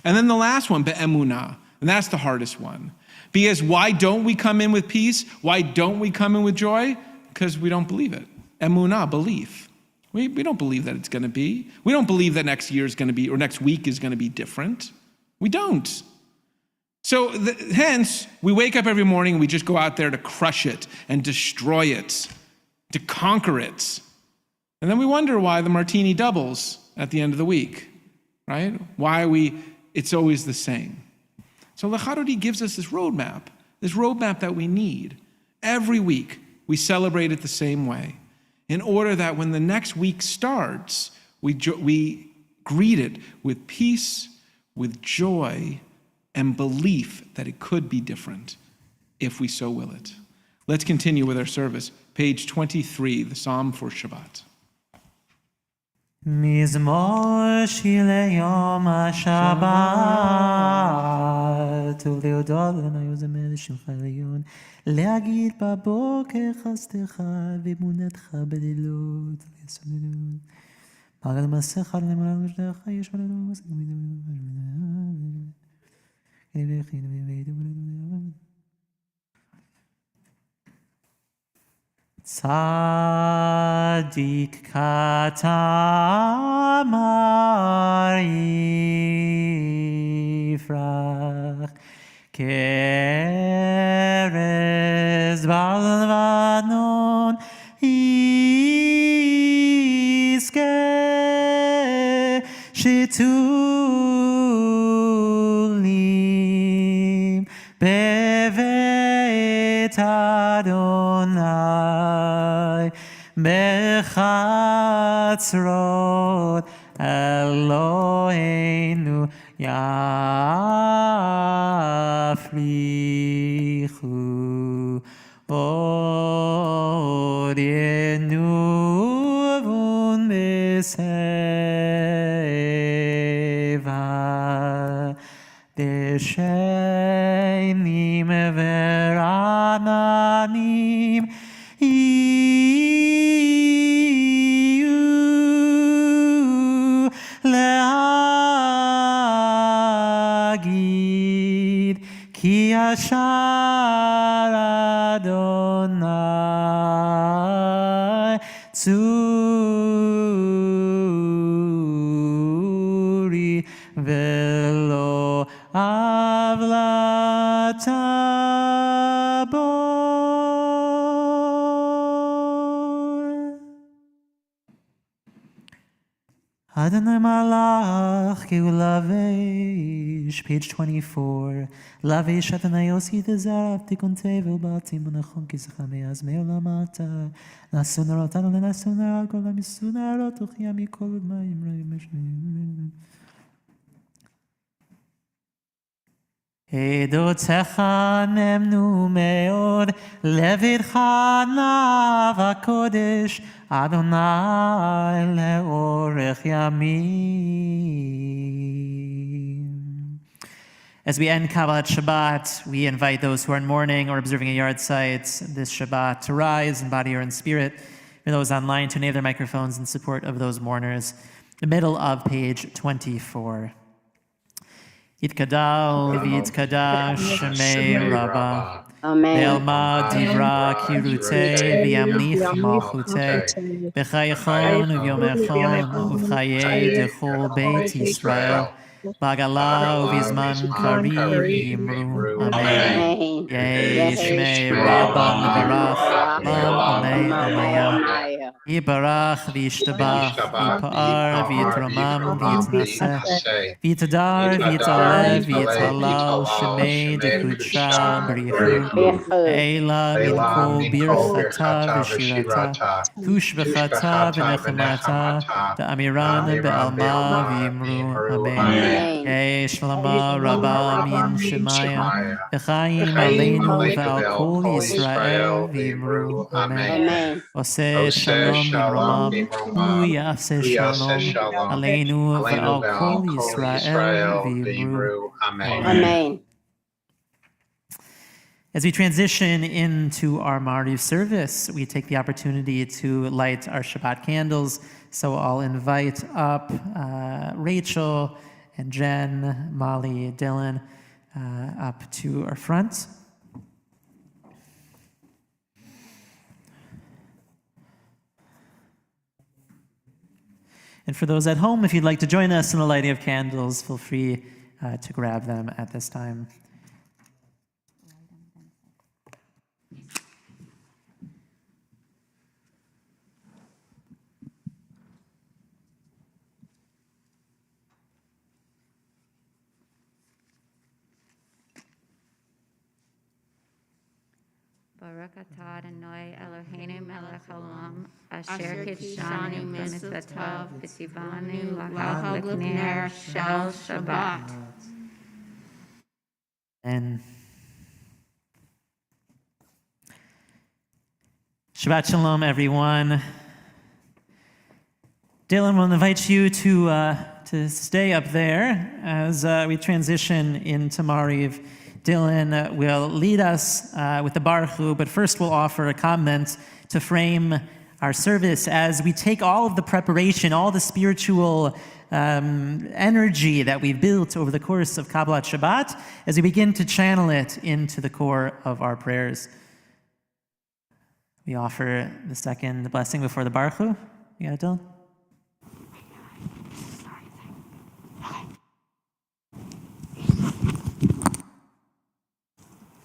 And then the last one, be'emunah, and that's the hardest one. Because why don't we come in with peace? Why don't we come in with joy? Because we don't believe it. Emunah, belief. We don't believe that it's going to be. We don't believe that next year is going to be, or next week is going to be different. We don't. So hence, we wake up every morning and we just go out there to crush it and destroy it, to conquer it. And then we wonder why the martini doubles at the end of the week, right? It's always the same. So Lecharodi gives us this roadmap that we need. Every week, we celebrate it the same way, in order that when the next week starts, we greet it with peace, with joy, and belief that it could be different if we so will it. Let's continue with our service. Page 23, the Psalm for Shabbat. מזמור שיר ליום השבת ולהודות לאדוני ולזמר לשמך עליון להגיד בבוקר חסדך ואמונתך בלילות מעגל מעשיך למעלה משדך יש לנו Tzadik katamar yifrach kerez balvanon iske shitulim bevet Adonai bechatzrot Eloheinu yaflichu od yenuvun beseva deshenim verananim להגיד כי ישר אדוני צורי ולא עוולתה בו. Adonai Malach ki lavesh, page 24. Lavesh Adonai Yosi Tezarav Tikun Tevel Batim Unachon Kisacha Meaz Meolamata Nasun Arotanu Lenasun Aragol Amisun Arot Uchia Mikol Udmayim Rayim Edotecha nemnu meod levidcha nav hakodesh Adonai leorech yamim. As we end Kabbalat Shabbat, we invite those who are in mourning or observing a yard site this Shabbat to rise in body or in spirit. For those online to enable their microphones in support of those mourners. The middle of page 24. Yitkadal v'yitkadash shemei Rabbah. Ve'alma divra kirute v'yamlich malchute. B'chayechon u'vyomechon u'v'chayei dechol beit Yisrael. B'agala u'v'zman kariv yimru. Amen. Yei shmei Rabbah v'barach. Lam amei amaya. Yibarach v'yishtabach v'yipa'ar v'yitromam v'yitnaseh v'yitadar v'yitalev v'yitalal shemei dekudsha b'richu eila min kol birchata v'shirata tushbechata v'nechemata da'amiran be'alma v'yimru amen. Yei shlama rabba min shemaya v'chaim aleinu v'al kol Yisrael v'yimru amen. Oseh shalom Bimromam, Hu Yaseh Shalom, Aleinu Ve'al Kol Yisrael V'Yimru. Amen. As we transition into our Mariv service, we take the opportunity to light our Shabbat candles. So I'll invite up Rachel and Jen, Molly, Dylan up to our front. And for those at home, if you'd like to join us in the lighting of candles, feel free to grab them at this time. Baruch atah Adonai Eloheinu melech haolam, asher kidshanu b'mitzvotav v'tzivanu lahag l'pnei shel Shabbat. And Shabbat Shalom, everyone. Dylan will invite you to stay up there as we transition into Mariv. Dylan will lead us with the Baruch Hu, but first we'll offer a comment to frame our service as we take all of the preparation, all the spiritual energy that we've built over the course of Kabbalat Shabbat, as we begin to channel it into the core of our prayers. We offer the second blessing before the Baruch Hu. You got it, Dylan?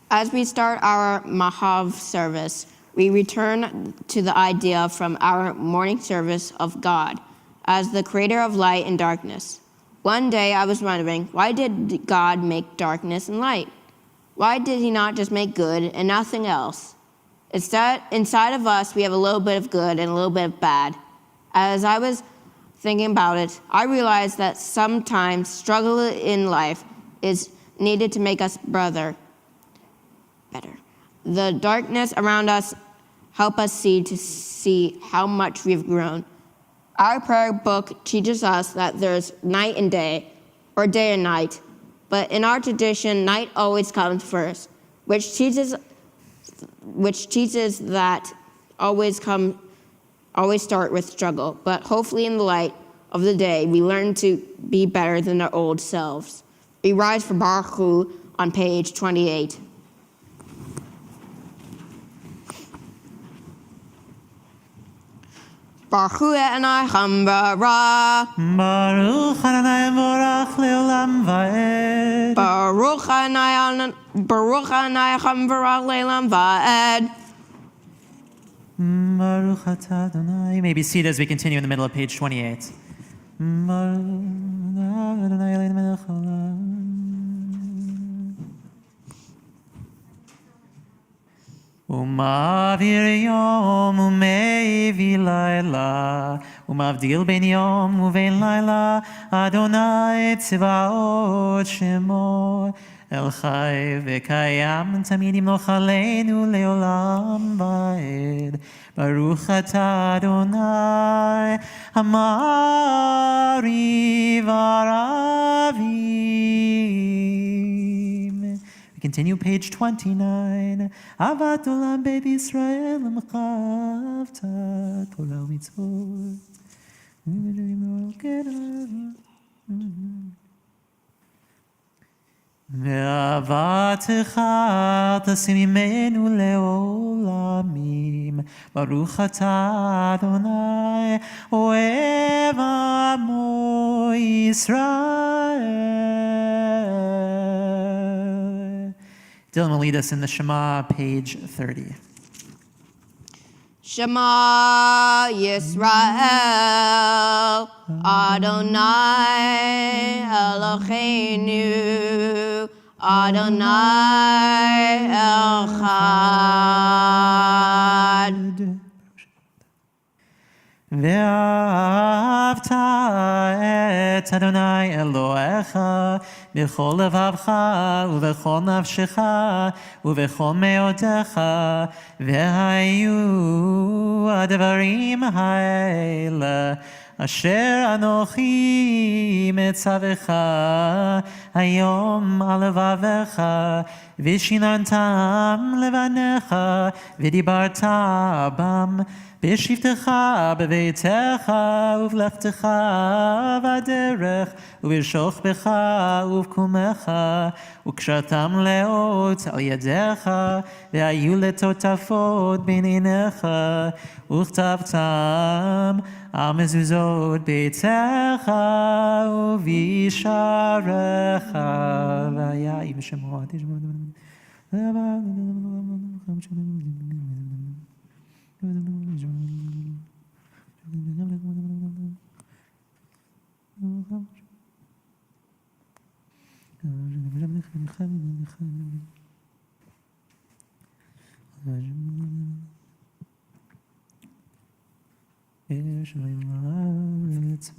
As we start our Mahav service, we return to the idea from our morning service of God as the creator of light and darkness. One day I was wondering, why did God make darkness and light? Why did he not just make good and nothing else? Instead, inside of us, we have a little bit of good and a little bit of bad. As I was thinking about it, I realized that sometimes struggle in life is needed to make us better. The darkness around us help us see how much we've grown. Our prayer book teaches us that there's night and day, or day and night, but in our tradition, night always comes first, which teaches that always start with struggle. But hopefully in the light of the day, we learn to be better than our old selves. We rise for Baruch Hu on page 28. Baruch Hu Adonai Chambara. Baruch Adonai Morach Leolam Vaed. Baruch Adonai Chambara Leolam Vaed. Baruch atah Adonai. You may be seated as we continue in the middle of page 28. Baruch Adonai Eloheinu melech haolam. Umavir yom umevi laila, umavdil ben yom uven laila, Adonai tzvaot shemo, El chai v'kayam tamid yimloch aleinu leolam vaed. Baruch atah Adonai hamari v'aravim. We continue page 29. Avat olam beit Yisrael l'mchavta Torah u'mitzvot. Ve'avatecha tasim imenu leolamim. Baruch atah Adonai ohev amo Yisrael. Dylan will lead us in the Shema, page 30. Shema Yisrael, Adonai Eloheinu, Adonai Echad. ואהבת את אדוני אלוהיך בכל לבבך ובכל נפשך ובכל מאודך, והיו הדברים האלה אשר אנוכי מצווך היום על לבביך, ושיננתם לבניך ודיברת בם בשבתך בביתך ובלכתך בדרך ובשוכבך ובקומך, וקשרתם לאות על ידיך והיו לטוטפות בין עיניך, וכתבתם המזוזות ביתך ובשעריך, והיה עם שמו תשמע.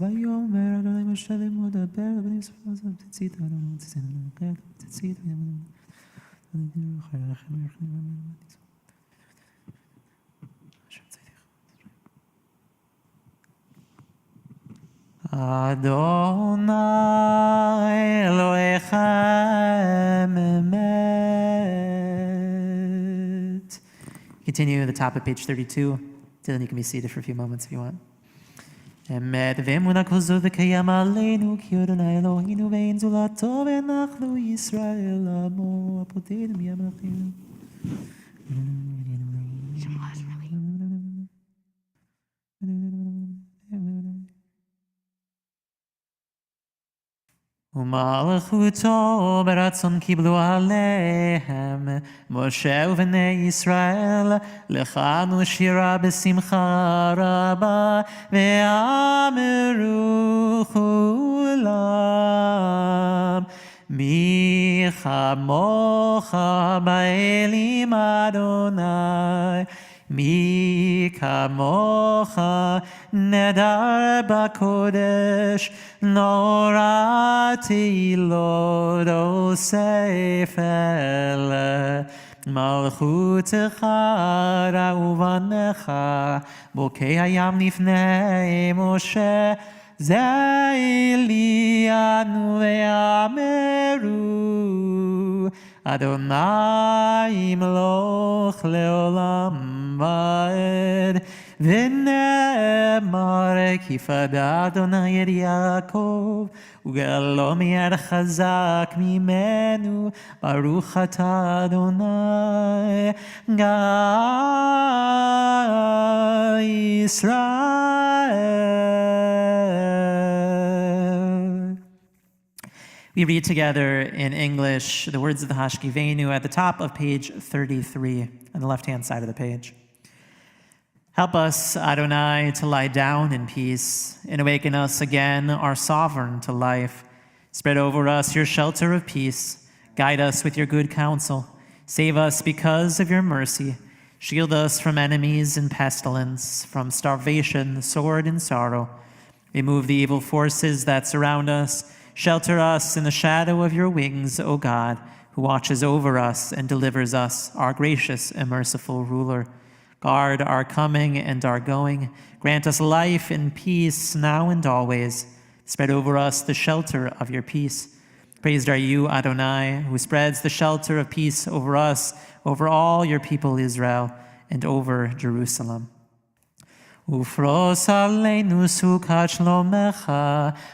ויאמר אדוני משה לאמור דבר לבני ישראל ציצית ציצית אדוני אלוהיך אמת. Continue at the top of page 32. Then you can be seated for a few moments if you want. אמת ואמונה כל זאת וקיים עלינו כי אדוני אלוהינו ואין זולתו ואנחנו ישראל עמו הפותד מים מלאכינו. ומלכותו ברצון קיבלו עליהם משה ובני ישראל לכנו שירה בשמחה רבה ואמרו כולם מי כמוך באלים אדוני מי כמוך נדר בקודש נורא תהילות אוסף אלה מלכותך ראו בניך בוקי הים לפני משה זה אלינו ואמרו אדוני ימלוך לעולם ועד ונאמר כי פדה אדוני את יעקב וגאלו מיד חזק ממנו ברוך אתה אדוני גאל ישראל. We read together in English the words of the Hashkivenu at the top of page 33 on the left-hand side of the page. Help us, Adonai, to lie down in peace and awaken us again, our sovereign, to life. Spread over us your shelter of peace. Guide us with your good counsel. Save us because of your mercy. Shield us from enemies and pestilence, from starvation, sword, and sorrow. Remove the evil forces that surround us. Shelter us in the shadow of your wings, O God, who watches over us and delivers us, our gracious and merciful ruler. Guard our coming and our going. Grant us life and peace now and always. Spread over us the shelter of your peace. Praised are you, Adonai, who spreads the shelter of peace over us, over all your people Israel, and over Jerusalem. ופרוס עלינו סוכת שלומך,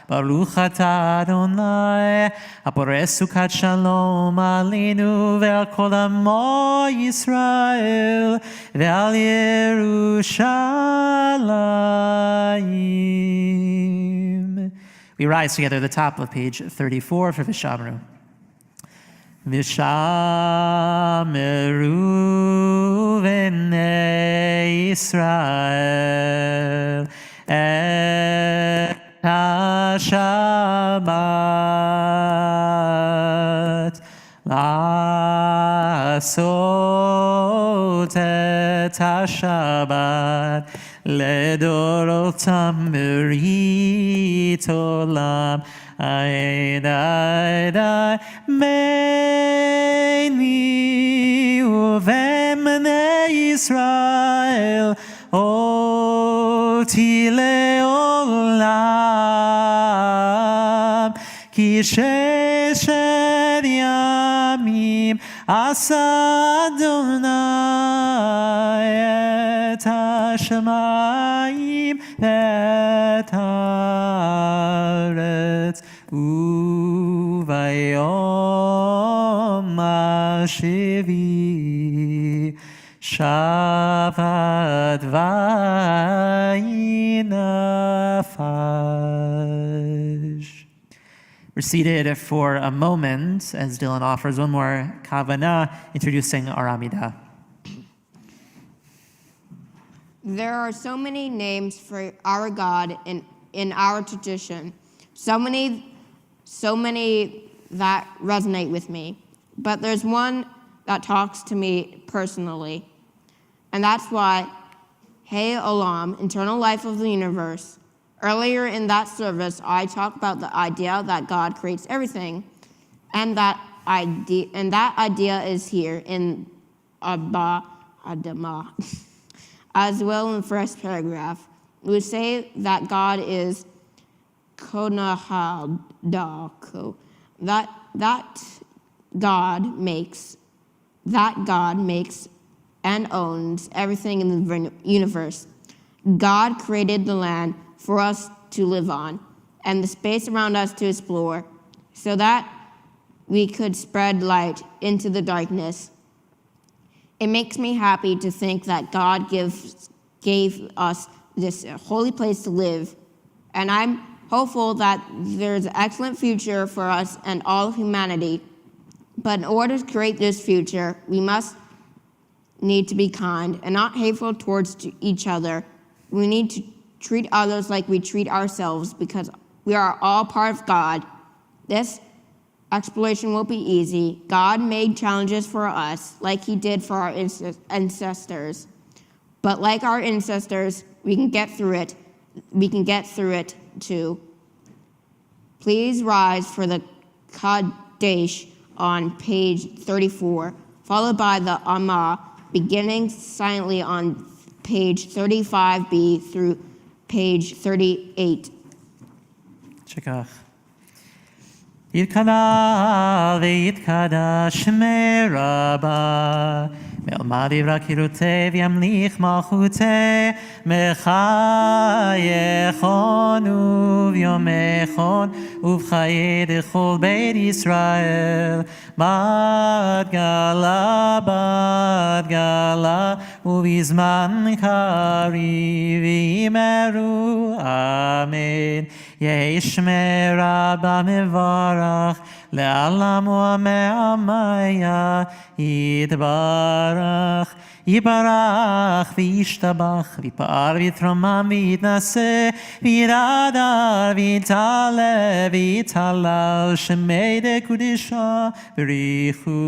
ברוך אתה אדוני, הפורס סוכת שלום עלינו ועל כל עמו ישראל ועל ירושלים. We rise together at the top of page 34 for Vishamru. ושמרו בני ישראל את השבת לעשות את השבת לדורותם ברית עולם עדי ביני ובין בני ישראל אותי לעולם כי ששת ימים עשה אדוני את השמיים ואת הארץ וביום השביעי Shabbat vayinafash. We're seated for a moment as Dylan offers one more kavanah, introducing our Amidah. There are so many names for our God in our tradition, so many that resonate with me. But there's one that talks to me personally, and that's why, Hey Olam, eternal life of the universe. Earlier in that service, I talked about the idea that God creates everything, and that idea is here in Abba Adama. As well in the first paragraph, we say that God is Konahadako, that God makes and owns everything in the universe. God created the land for us to live on and the space around us to explore so that we could spread light into the darkness. It makes me happy to think that God gave us this holy place to live, and I'm hopeful that there's an excellent future for us and all of humanity. But in order to create this future, we must need to be kind and not hateful towards each other. We need to treat others like we treat ourselves because we are all part of God. This exploration won't be easy. God made challenges for us like he did for our ancestors. But like our ancestors, we can get through it. We can get through it too. Please rise for the Kadesh on page 34, followed by the Amma, beginning silently on page 35b through page 38. Shekach. Yitkana v'yitkada shmei rabba Me'alma divra kirutei v'yamlich malchutei Mechayechon uv'yomechon uv'chayei dechol beit Yisrael Bad gala uv'izman kariv v'imeru Amen Yehi shmei rabba mevarach Le'alam u'ame'amaya Yitbarach Yibarach v'yishtabach V'yipar v'yitramam v'yitnaseh V'yiradar v'yitale v'yitalal Shemei dekudisha v'richu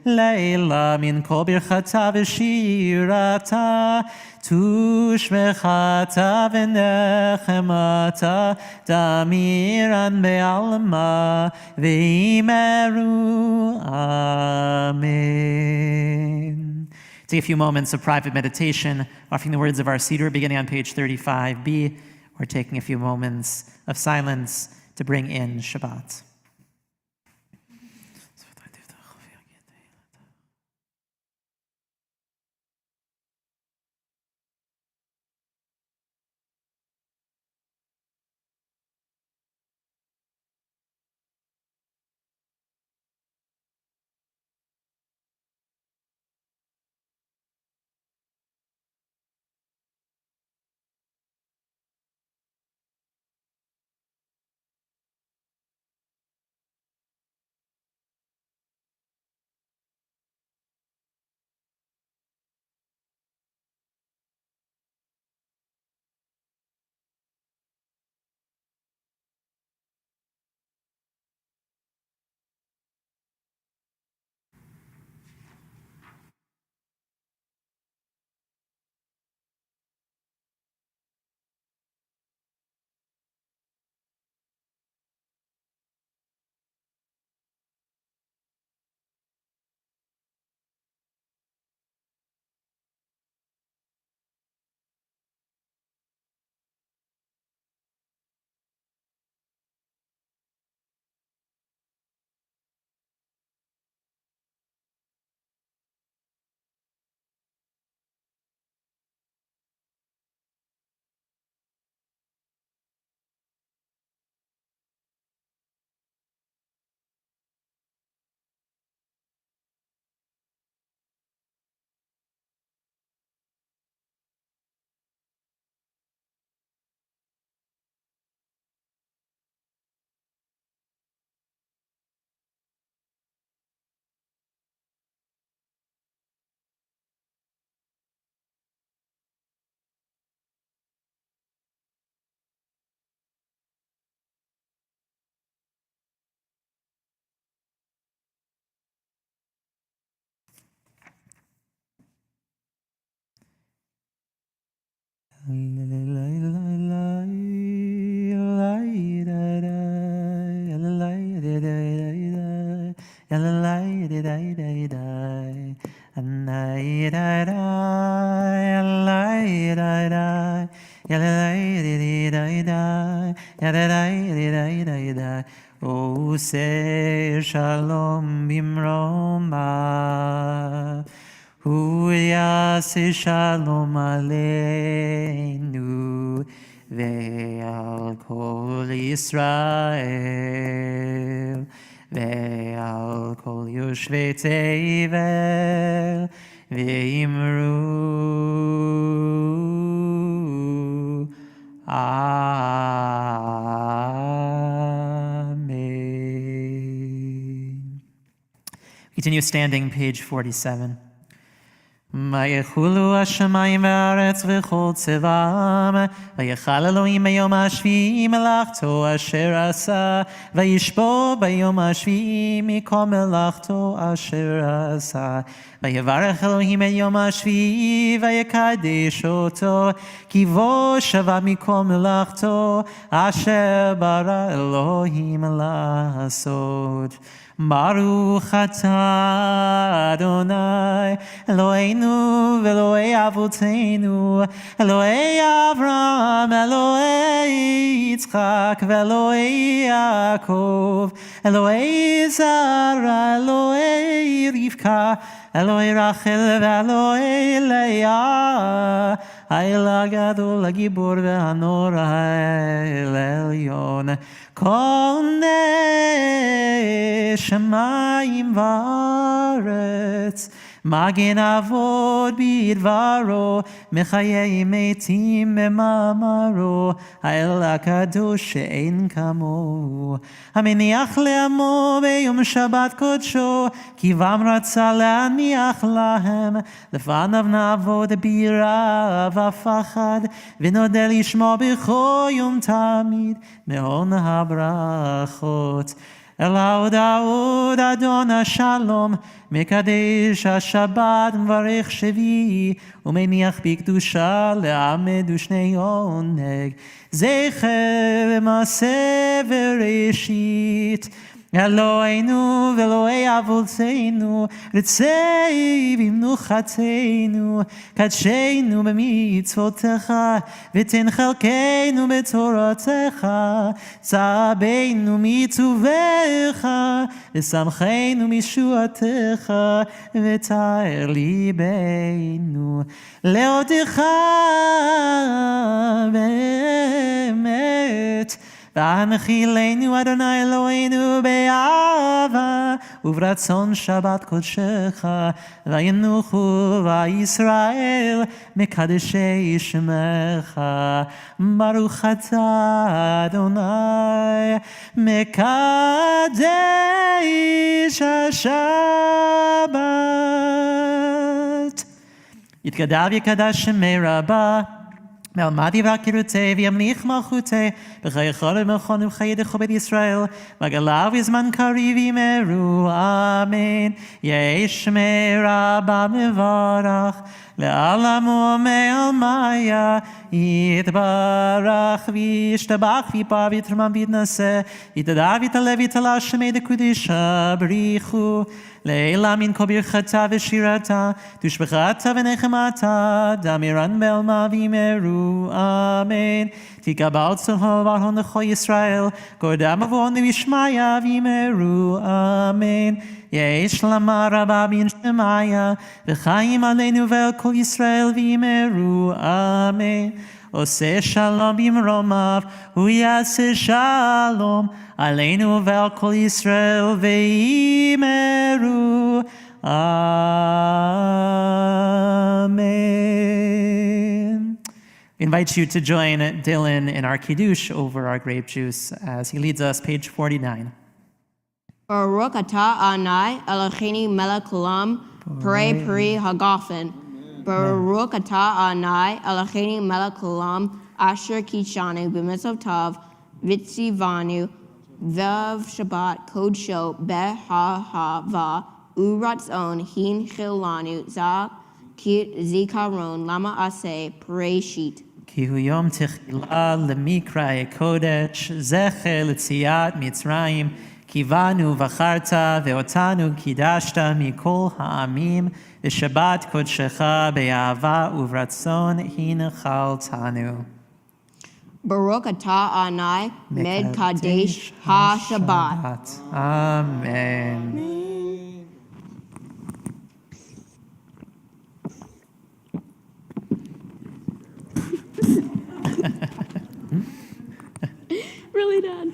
Leila min kol birchata v'shirata Tushmechata v'nechemata Damiran be'alma v'imeru Amen. Take a few moments of private meditation, offering the words of our Seder beginning on page 35b. We're taking a few moments of silence to bring in Shabbat. Ose shalom bimroma, hu yase shalom aleinu, ve'al kol Yisrael, ve'al kol yoshvei tevel, ve'imru Amen. Continue standing, page 47. ויחולו השמיים והארץ וכל צבאם, ויחל אלוהים ביום השביעי מלאכתו אשר עשה, וישבו ביום השביעי מכל מלאכתו אשר עשה. ויברך אלוהים את יום השביעי ויקדש אותו, כי בו שבה מכל מלאכתו אשר ברא אלוהים לעשות. ברוך אתה אדוני אלוהינו ואלוהי אבותינו, אלוהי אברהם, אלוהי יצחק ואלוהי יעקב, אלוהי זרע, אלוהי רבקה, אלוהי רחל ואלוהי לאה, האל הגדול, הגיבור והנורא, האל העליון. כל שמיים וארץ, מגן אבות בדברו, מחיי מתים במאמרו, האל הקדוש שאין כמוהו. המניח לעמו ביום שבת קודשו, כי בם רצה להניח להם, לפניו נעבוד ביראה ופחד, ונודה לשמו בכל יום תמיד, מהון הברכות. אל ההודעות אדון השלום, מקדש השבת מברך שביעי, ומניח בקדושה לעמד ושני עונג, זכר ומעשה וראשית. אלוהינו ואלוהי אבותינו, רצה במנוחתנו, קדשנו במצוותיך, ותן חלקנו בתורתך, צעבנו מטובך, ושמחנו משועתך, ותאר ליבנו להודך באמת. והנחילנו אדוני אלוהינו באהבה וברצון שבת קודשך, וינוחו וישראל מקדשי שמך. ברוך אתה אדוני מקדש השבת. יתגדל יקדש שמי רבה, מעלמד יבקרותי וימליך מלכותי, בחיי חול ומלכון ובחיי דכו בית ישראל, וגלה וזמן קריב ימרו, אמן. יהי שמי רבה מברך, לעלמו מעלמיה, יתברך וישתבח ויפר ויתרומם ויתנשא, יתהדר ויתעלה ויתעלה שמי דקודשה בריחו. לעילה מן כל ברכתה ושירתה, תושבחתה ונחמתה, דמירן בעלמה וימרו, אמן. תקבל צלחו וברהון לכל ישראל, גורדם ובואו וישמעיה וימרו, אמן. יהי שלמה רבה בין שמעיה, וחיים עלינו ועל כל ישראל וימרו, אמן. עושה שלום במרומיו, הוא יעשה שלום עלינו ועל כל ישראל וימרו, amen. We invite you to join Dylan in our kiddush over our grape juice as he leads us, page 49. Baruch atah Adonai Eloheinu melech haolam, Peri Peri Hagafen. Baruch atah Adonai Eloheinu melech haolam, Asher kidshanu b'mitzvotav v'tzivanu v'av Shabbat kodsho behahava uratzon hin chilanu zikaron lama aseh pereshit. כי הוא יום תחילה למקרא קודש, זכר ליציאת מצרים, כי בנו בחרת ואותנו קידשת מכל העמים, בשבת קודשך באהבה וברצון הנחלתנו. Baruch atah Adonai, Mekadesh HaShabbat. Amen. Really, Dad?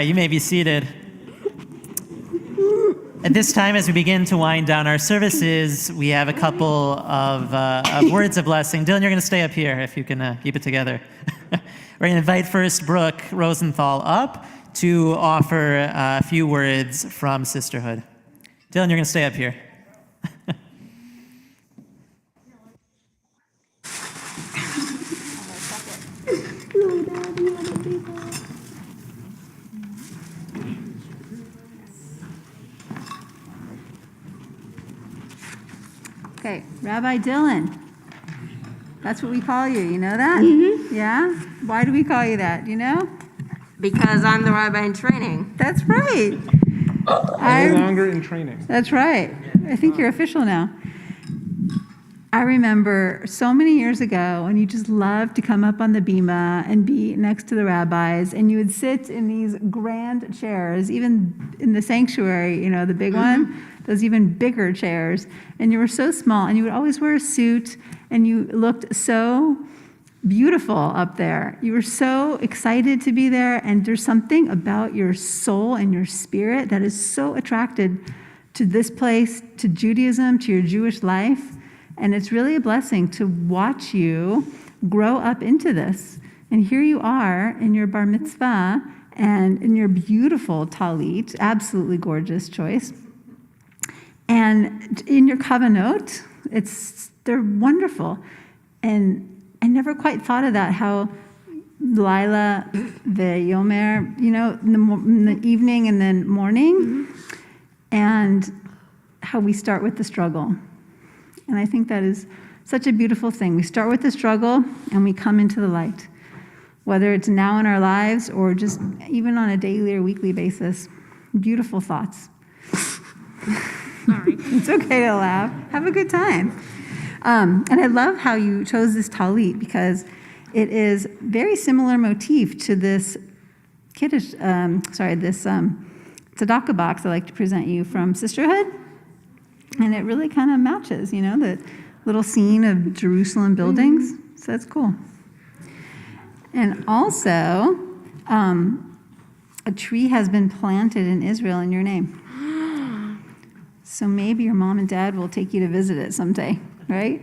You may be seated. At this time, as we begin to wind down our services, we have a couple of words of blessing. Dylan, you're going to stay up here if you can keep it together. We're going to invite first Brooke Rosenthal up to offer a few words from sisterhood. Dylan, you're going to stay up here. Okay, Rabbi Dylan. That's what we call you. You know that? Mm-hmm. Yeah? Why do we call you that? You know? Because I'm the rabbi in training. That's right. No longer in training. That's right. I think you're official now. I remember so many years ago when you just loved to come up on the bima and be next to the rabbis, and you would sit in these grand chairs, even in the sanctuary, you know, the big one, those even bigger chairs, and you were so small, and you would always wear a suit, and you looked so beautiful up there. You were so excited to be there, and there's something about your soul and your spirit that is so attracted to this place, to Judaism, to your Jewish life. And it's really a blessing to watch you grow up into this. And here you are in your bar mitzvah and in your beautiful talit, absolutely gorgeous choice. And in your kavanot, they're wonderful. And I never quite thought of that, how Lila, the Yomer, you know, in the evening and then morning, and how we start with the struggle. And I think that is such a beautiful thing. We start with the struggle and we come into the light, whether it's now in our lives or just even on a daily or weekly basis. Beautiful thoughts. Sorry. It's okay to laugh. Have a good time. And I love how you chose this talit because it is very similar motif to this Kiddush, this tzedakah box I like to present you from Sisterhood. And it really kind of matches, you know, the little scene of Jerusalem buildings. So that's cool. And also, a tree has been planted in Israel in your name. So maybe your mom and dad will take you to visit it someday, right?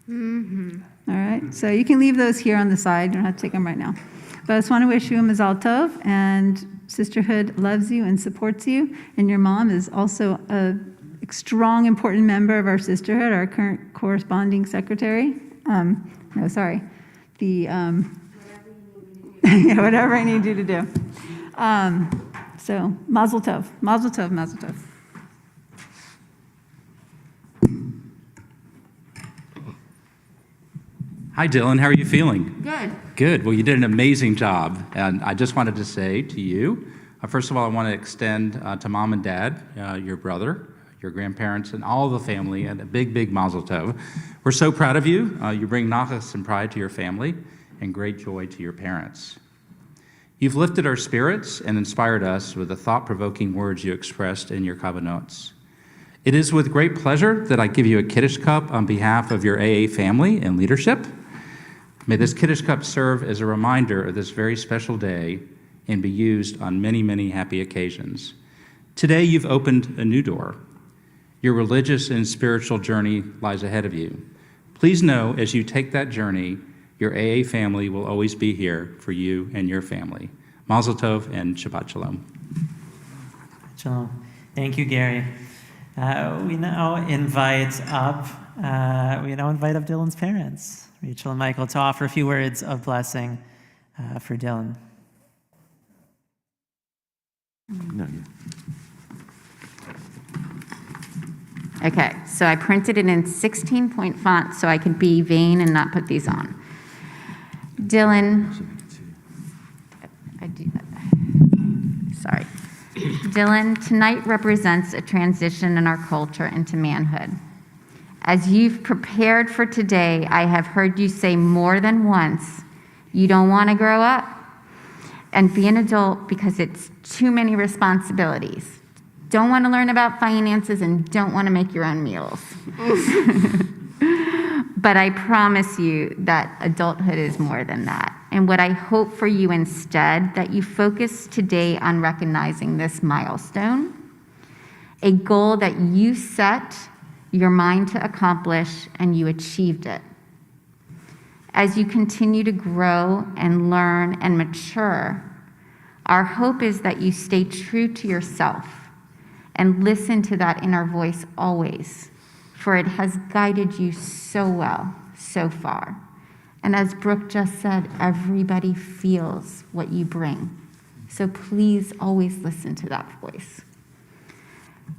Mm-hmm. All right. So you can leave those here on the side. You don't have to take them right now. But I just want to wish you a Mazal Tov, and Sisterhood loves you and supports you, and your mom is also a strong, important member of our sisterhood, our current corresponding secretary. Whatever I need you to do. So, Mazel Tov, Mazel Tov, Mazel Tov. Hi, Dylan. How are you feeling? Good. Good. Well, you did an amazing job. And I just wanted to say to you, first of all, I want to extend to Mom and Dad, your brother, your grandparents, and all the family, and a big, big mazel tov. We're so proud of you. You bring nachas and pride to your family and great joy to your parents. You've lifted our spirits and inspired us with the thought-provoking words you expressed in your kavanots. It is with great pleasure that I give you a Kiddush cup on behalf of your AA family and leadership. May this Kiddush cup serve as a reminder of this very special day and be used on many, many happy occasions. Today, you've opened a new door. Your religious and spiritual journey lies ahead of you. Please know, as you take that journey, your AA family will always be here for you and your family. Mazel Tov and Shabbat Shalom. Shalom. Thank you, Gary. We now invite up Dylan's parents, Rachel and Michael, to offer a few words of blessing for Dylan. Okay, so I printed it in 16-point font so I could be vain and not put these on. Dylan, I do that. Dylan, tonight represents a transition in our culture into manhood. As you've prepared for today, I have heard you say more than once, you don't want to grow up and be an adult because it's too many responsibilities. Don't want to learn about finances and don't want to make your own meals. But I promise you that adulthood is more than that. And what I hope for you instead, that you focus today on recognizing this milestone, a goal that you set your mind to accomplish and you achieved it. As you continue to grow and learn and mature, our hope is that you stay true to yourself and listen to that inner voice always, for it has guided you so well so far. And as Brooke just said, everybody feels what you bring. So please always listen to that voice.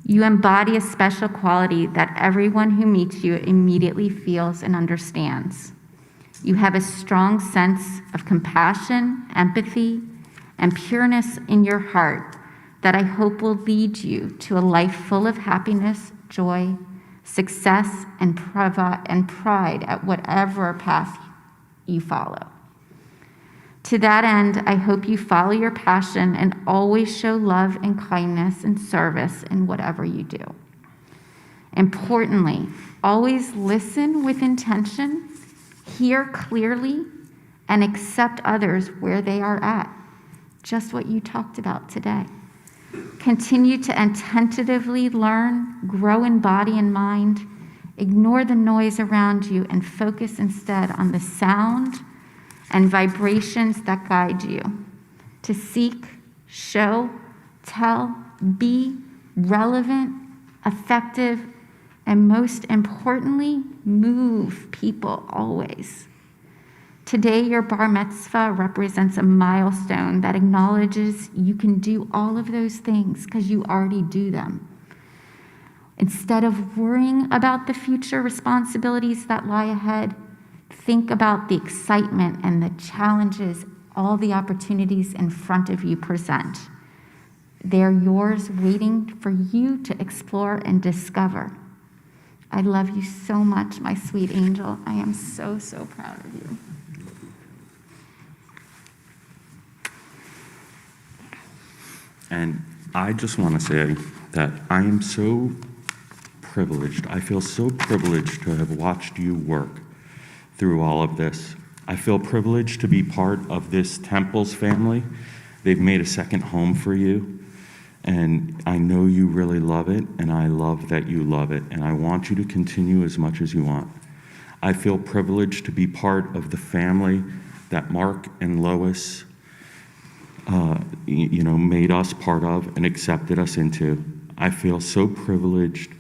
You embody a special quality that everyone who meets you immediately feels and understands. You have a strong sense of compassion, empathy, and pureness in your heart that I hope will lead you to a life full of happiness, joy, success, and pride at whatever path you follow. To that end, I hope you follow your passion and always show love and kindness and service in whatever you do. Importantly, always listen with intention, hear clearly, and accept others where they are at, just what you talked about today. Continue to attentively learn, grow in body and mind, ignore the noise around you, and focus instead on the sound and vibrations that guide you. To seek, show, tell, be relevant, effective, and most importantly, move people always. Today, your bar mitzvah represents a milestone that acknowledges you can do all of those things because you already do them. Instead of worrying about the future responsibilities that lie ahead, think about the excitement and the challenges, all the opportunities in front of you present. They're yours, waiting for you to explore and discover. I love you so much, my sweet angel. I am so, so proud of you. And I just want to say that I am so privileged. I feel so privileged to have watched you work through all of this. I feel privileged to be part of this Temples family. They've made a second home for you. And I know you really love it, and I love that you love it. And I want you to continue as much as you want. I feel privileged to be part of the family that Mark and Lois made us part of and accepted us into. I feel so privileged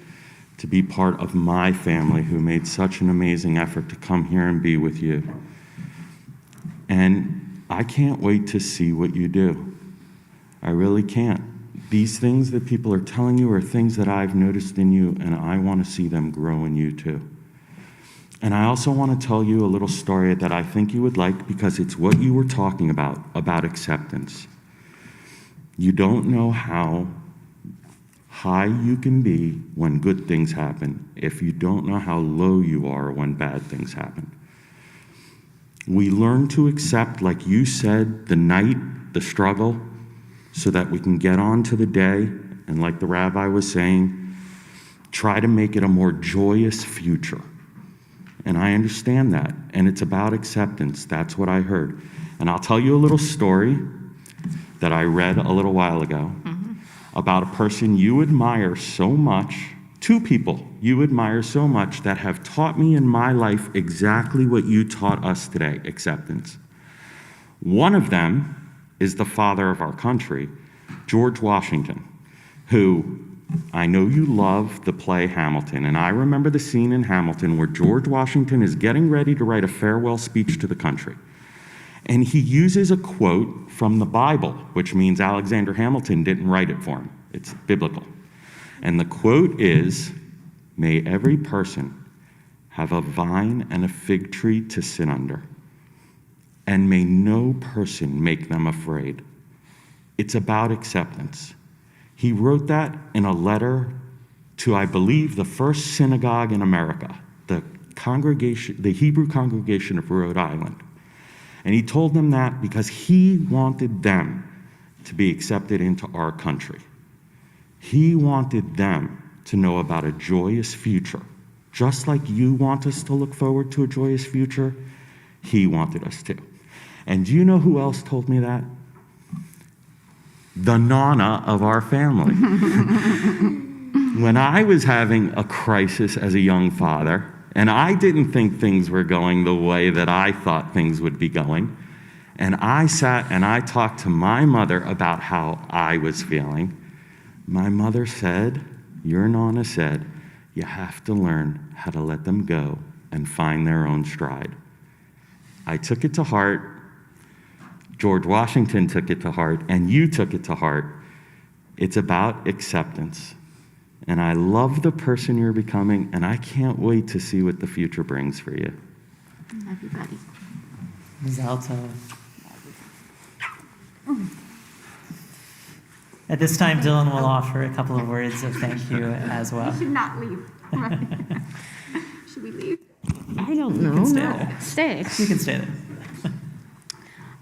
to be part of my family who made such an amazing effort to come here and be with you. And I can't wait to see what you do. I really can't. These things that people are telling you are things that I've noticed in you, and I want to see them grow in you too. And I also want to tell you a little story that I think you would like because it's what you were talking about acceptance. You don't know how high you can be when good things happen if you don't know how low you are when bad things happen. We learn to accept, like you said, the night, the struggle, so that we can get on to the day, and like the rabbi was saying, try to make it a more joyous future. And I understand that, and it's about acceptance. That's what I heard. And I'll tell you a little story that I read a little while ago about a person you admire so much, two people you admire so much that have taught me in my life exactly what you taught us today, acceptance. One of them is the father of our country, George Washington, who I know you love the play Hamilton, and I remember the scene in Hamilton where George Washington is getting ready to write a farewell speech to the country. And he uses a quote from the Bible, which means Alexander Hamilton didn't write it for him. It's biblical. And the quote is, "May every person have a vine and a fig tree to sit under, and may no person make them afraid." It's about acceptance. He wrote that in a letter to, I believe, the first synagogue in America, the Hebrew congregation of Rhode Island. And he told them that because he wanted them to be accepted into our country. He wanted them to know about a joyous future. Just like you want us to look forward to a joyous future, he wanted us to. And do you know who else told me that? The Nana of our family. When I was having a crisis as a young father, and I didn't think things were going the way that I thought things would be going, and I sat and I talked to my mother about how I was feeling, my mother said, your Nana said, you have to learn how to let them go and find their own stride. I took it to heart. George Washington took it to heart, and you took it to heart. It's about acceptance. And I love the person you're becoming, and I can't wait to see what the future brings for you. Love you, buddy. Ms. Alto. At this time, Dylan will offer a couple of words of thank you as well. We should not leave. Should we leave? I don't know. can stay No. there. Stay. You can stay there.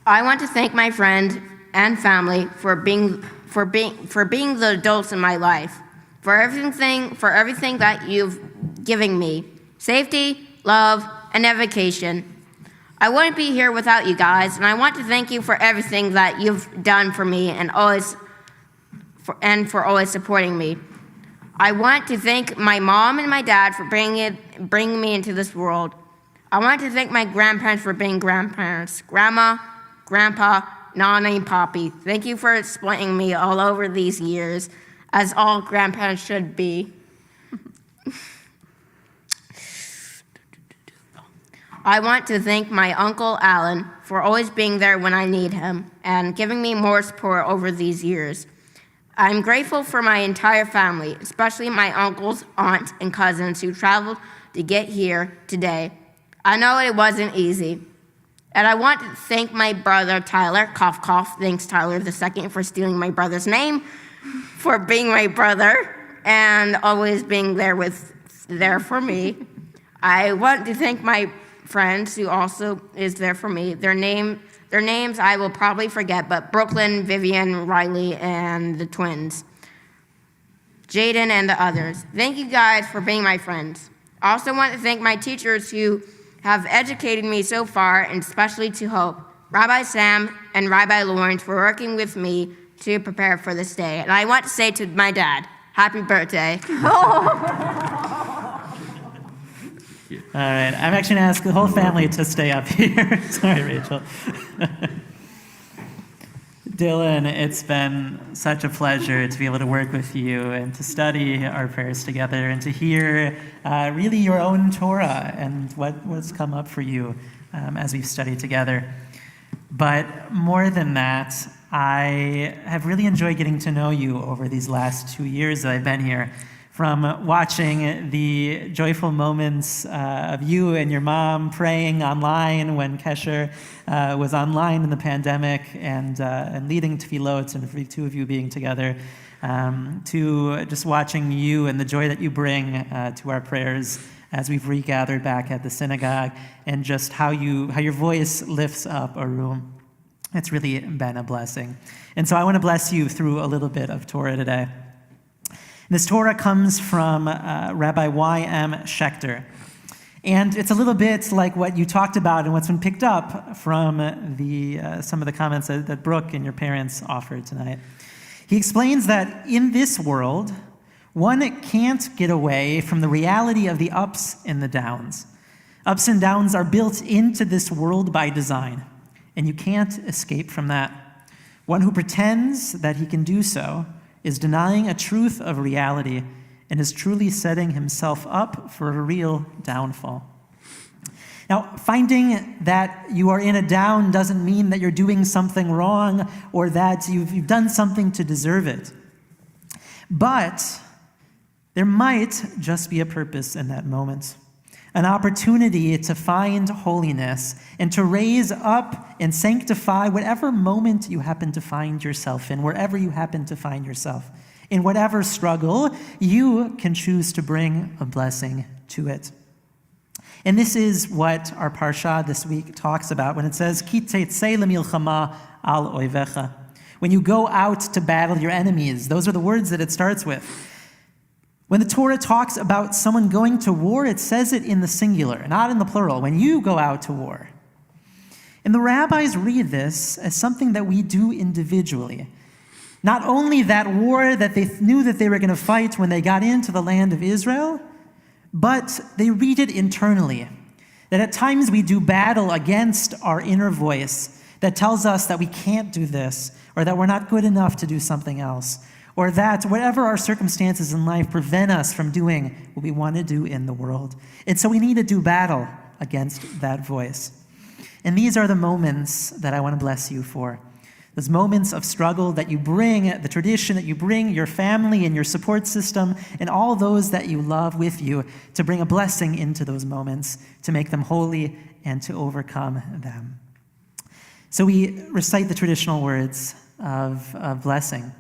I want to thank my friend and family for being the adults in my life, for everything that you've given me, safety, love, and education. I wouldn't be here without you guys, and I want to thank you for everything that you've done for me and for always supporting me. I want to thank my mom and my dad for bringing me into this world. I want to thank my grandparents for being grandparents, Grandma, Grandpa, Nana, and Poppy. Thank you for explaining me all over these years, as all grandparents should be. I want to thank my Uncle Alan for always being there when I need him and giving me more support over these years. I'm grateful for my entire family, especially my uncles, aunts, and cousins who traveled to get here today. I know it wasn't easy. And I want to thank my brother, Tyler, cough, cough, thanks Tyler II for stealing my brother's name, for being my brother, and always being there for me. I want to thank my friends who also is there for me. Their names I will probably forget, but Brooklyn, Vivian, Riley, and the twins, Jaden, and the others. Thank you guys for being my friends. I also want to thank my teachers who have educated me so far, and especially to Hope, Rabbi Sam and Rabbi Lawrence for working with me to prepare for this day. And I want to say to my dad, happy birthday. All right, I'm actually going to ask the whole family to stay up here. Sorry, Rachel. Dylan, it's been such a pleasure to be able to work with you and to study our prayers together and to hear really your own Torah and what's come up for you as we've studied together. But more than that, I have really enjoyed getting to know you over these last 2 years that I've been here. From watching the joyful moments of you and your mom praying online when Kesher was online in the pandemic and leading tefillot and for the two of you being together, to just watching you and the joy that you bring to our prayers as we've regathered back at the synagogue, and just how your voice lifts up a room. It's really been a blessing. And so I want to bless you through a little bit of Torah today. This Torah comes from Rabbi Y.M. Schechter. And it's a little bit like what you talked about and what's been picked up from some of the comments that Brooke and your parents offered tonight. He explains that in this world, one can't get away from the reality of the ups and the downs. Ups and downs are built into this world by design, and you can't escape from that. One who pretends that he can do so is denying a truth of reality and is truly setting himself up for a real downfall. Now, finding that you are in a down doesn't mean that you're doing something wrong or that you've done something to deserve it. But there might just be a purpose in that moment, an opportunity to find holiness and to raise up and sanctify whatever moment you happen to find yourself in, wherever you happen to find yourself. In whatever struggle, you can choose to bring a blessing to it. And this is what our parsha this week talks about when it says, Ki tetzei lemilchama al oivecha. When you go out to battle your enemies, those are the words that it starts with. When the Torah talks about someone going to war, it says it in the singular, not in the plural, when you go out to war. And the rabbis read this as something that we do individually. Not only that war that they knew that they were going to fight when they got into the land of Israel, but they read it internally. That at times we do battle against our inner voice that tells us that we can't do this, or that we're not good enough to do something else, or that whatever our circumstances in life prevent us from doing what we want to do in the world. And so we need to do battle against that voice. And these are the moments that I want to bless you for. Those moments of struggle that you bring, the tradition that you bring, your family and your support system, and all those that you love with you, to bring a blessing into those moments, to make them holy and to overcome them. So we recite the traditional words of blessing.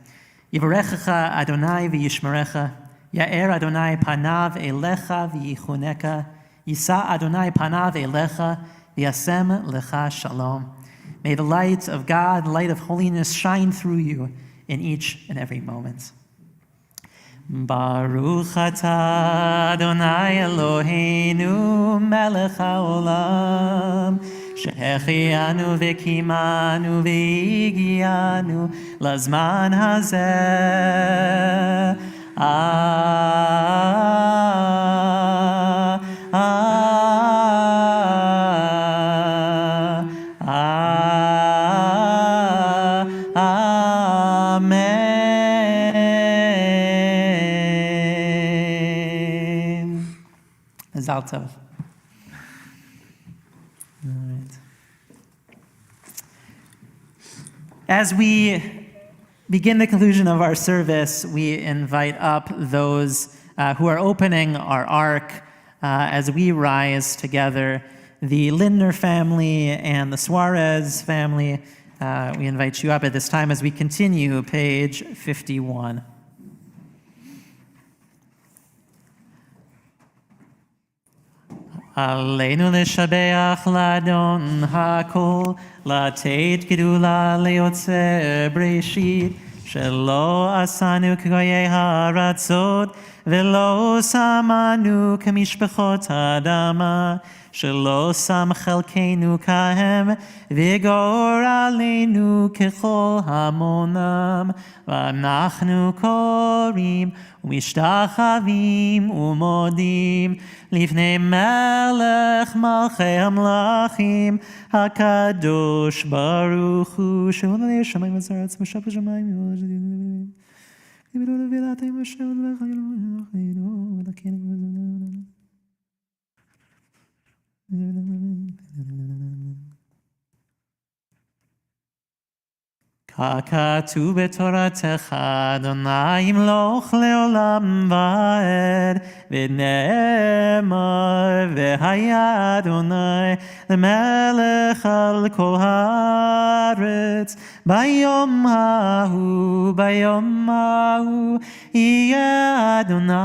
Yivarechecha Adonai v'yishmerecha, Ya'er Adonai panav elecha v'yichuneka, Yisa Adonai panav elecha v'yasem lecha shalom. May the light of God, the light of holiness, shine through you in each and every moment. Baruch atah Adonai Eloheinu melech haolam, שהחיינו וקיימנו והגיענו לזמן הזה. Amen. Mazal tov. As we begin the conclusion of our service, we invite up those who are opening our ark as we rise together. The Lindner family and the Suarez family, we invite you up at this time as we continue page 51. Aleinu l'shabeach l'adon hakol, לתת גדולה ליוצר בראשית, שלא עשנו כגויי הארצות, ולא שמנו כמשפחות האדמה, שלא שם חלקנו כהם, וגור עלינו ככל המונם, ואנחנו קוראים ומשתחווים ומודים לפני מלך מלכי המלכים, הקדוש ברוך הוא, שעולה שמיים וזרץ משפט השמיים ככתוב בתורתך, אדוני ימלוך לעולם ועד, ונאמר, והיה אדוני למלך על כל הארץ, ביום ההוא, יהיה אדוני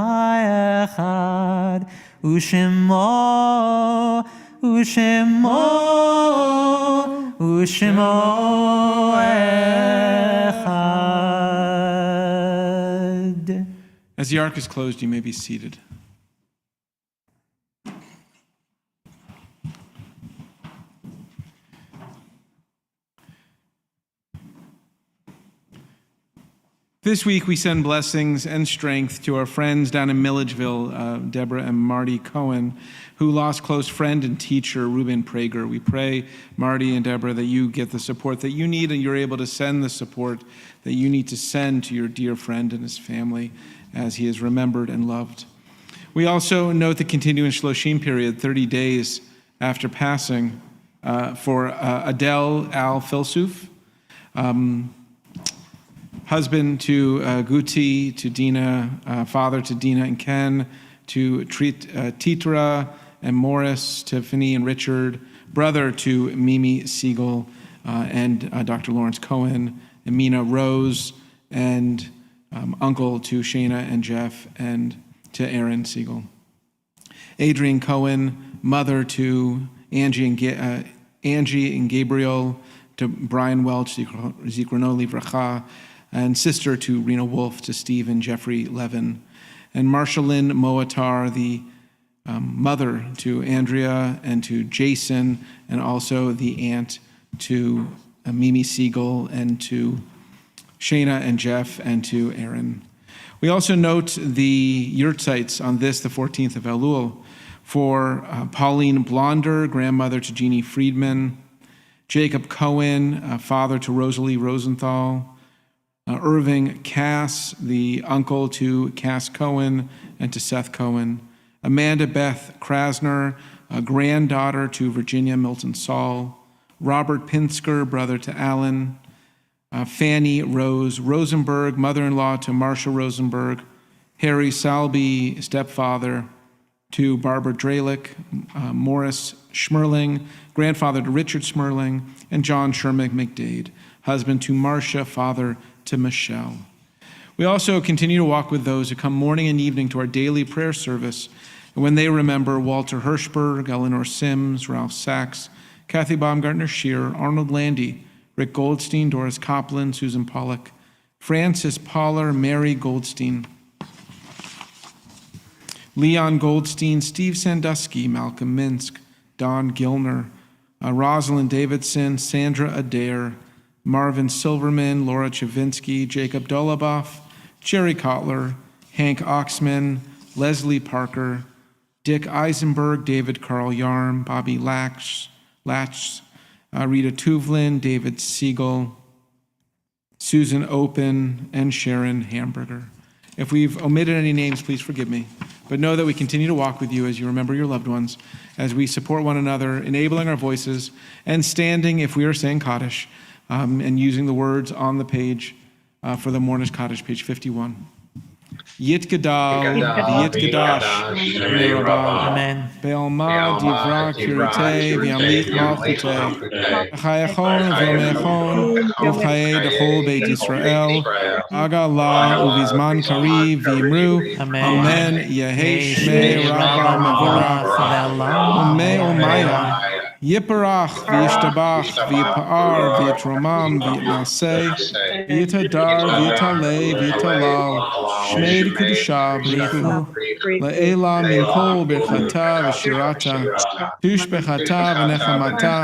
אחד, ושמו echad. As the ark is closed, you may be seated. This week, we send blessings and strength to our friends down in Milledgeville, Deborah and Marty Cohen, who lost close friend and teacher Reuben Prager. We pray, Marty and Deborah, that you get the support that you need and you're able to send the support that you need to send to your dear friend and his family as he is remembered and loved. We also note the continuing Shloshim period, 30 days after passing, for Adele Al Filsuf, husband to Guti, to Dina, father to Dina and Ken, to Titra and Morris, Tiffany and Richard, brother to Mimi Siegel and Dr. Lawrence Cohen, and Mina Rose, and uncle to Shana and Jeff and to Aaron Siegel. Adrienne Cohen, mother to Angie and Gabriel, to Brian Welch, Zichrono Livracha, and sister to Rena Wolf, to Steve and Jeffrey Levin. And Marshalyn Moatar, the mother to Andrea and to Jason, and also the aunt to Mimi Siegel and to Shana and Jeff and to Aaron. We also note the yurtzites on this, the 14th of Elul, for Pauline Blonder, grandmother to Jeannie Friedman, Jacob Cohen, father to Rosalie Rosenthal, Irving Cass, the uncle to Cass Cohen and to Seth Cohen, Amanda Beth Krasner, a granddaughter to Virginia Milton Saul, Robert Pinsker, brother to Alan, Fanny Rose Rosenberg, mother-in-law to Marcia Rosenberg, Harry Salby, stepfather to Barbara Dralick, Morris Schmerling, grandfather to Richard Schmerling, and John Sherman McDade, husband to Marcia, father to Michelle. We also continue to walk with those who come morning and evening to our daily prayer service, and when they remember Walter Hirschberg, Eleanor Sims, Ralph Sachs, Kathy Baumgartner Scheer, Arnold Landy, Rick Goldstein, Doris Copland, Susan Pollock, Francis Poller, Mary Goldstein, Leon Goldstein, Steve Sandusky, Malcolm Minsk, Don Gilner, Rosalind Davidson, Sandra Adair, Marvin Silverman, Laura Chavinsky, Jacob Doloboff, Jerry Kotler, Hank Oxman, Leslie Parker, Dick Eisenberg, David Carl Yarm, Bobby Latch, Rita Tuvlin, David Siegel, Susan Open, and Sharon Hamburger. If we've omitted any names, please forgive me. But know that we continue to walk with you as you remember your loved ones, as we support one another, enabling our voices, and standing if we are saying Kaddish, and using the words on the page for the Mourner's Kaddish, page 51. Yit Gadal, Yit Gadash, Amen. Be'alma Divra Kirite, V'yamlich Malchute, Chayachon V'yomechon, Uchaye Dechol Beit Yisrael, Agala Uvizman Kari V'imru, Amen, Yehei Shmei Rabba Mevorach, Ume Omaya, Yiparach V'yishtabach V'yipa'ar V'yitromam V'yitnaseh V'yitadar V'yitaleh V'yitalal Shmei Kedusha B'richu La'ela Min Kol Birchata V'shirata Tush Bechata V'nechamata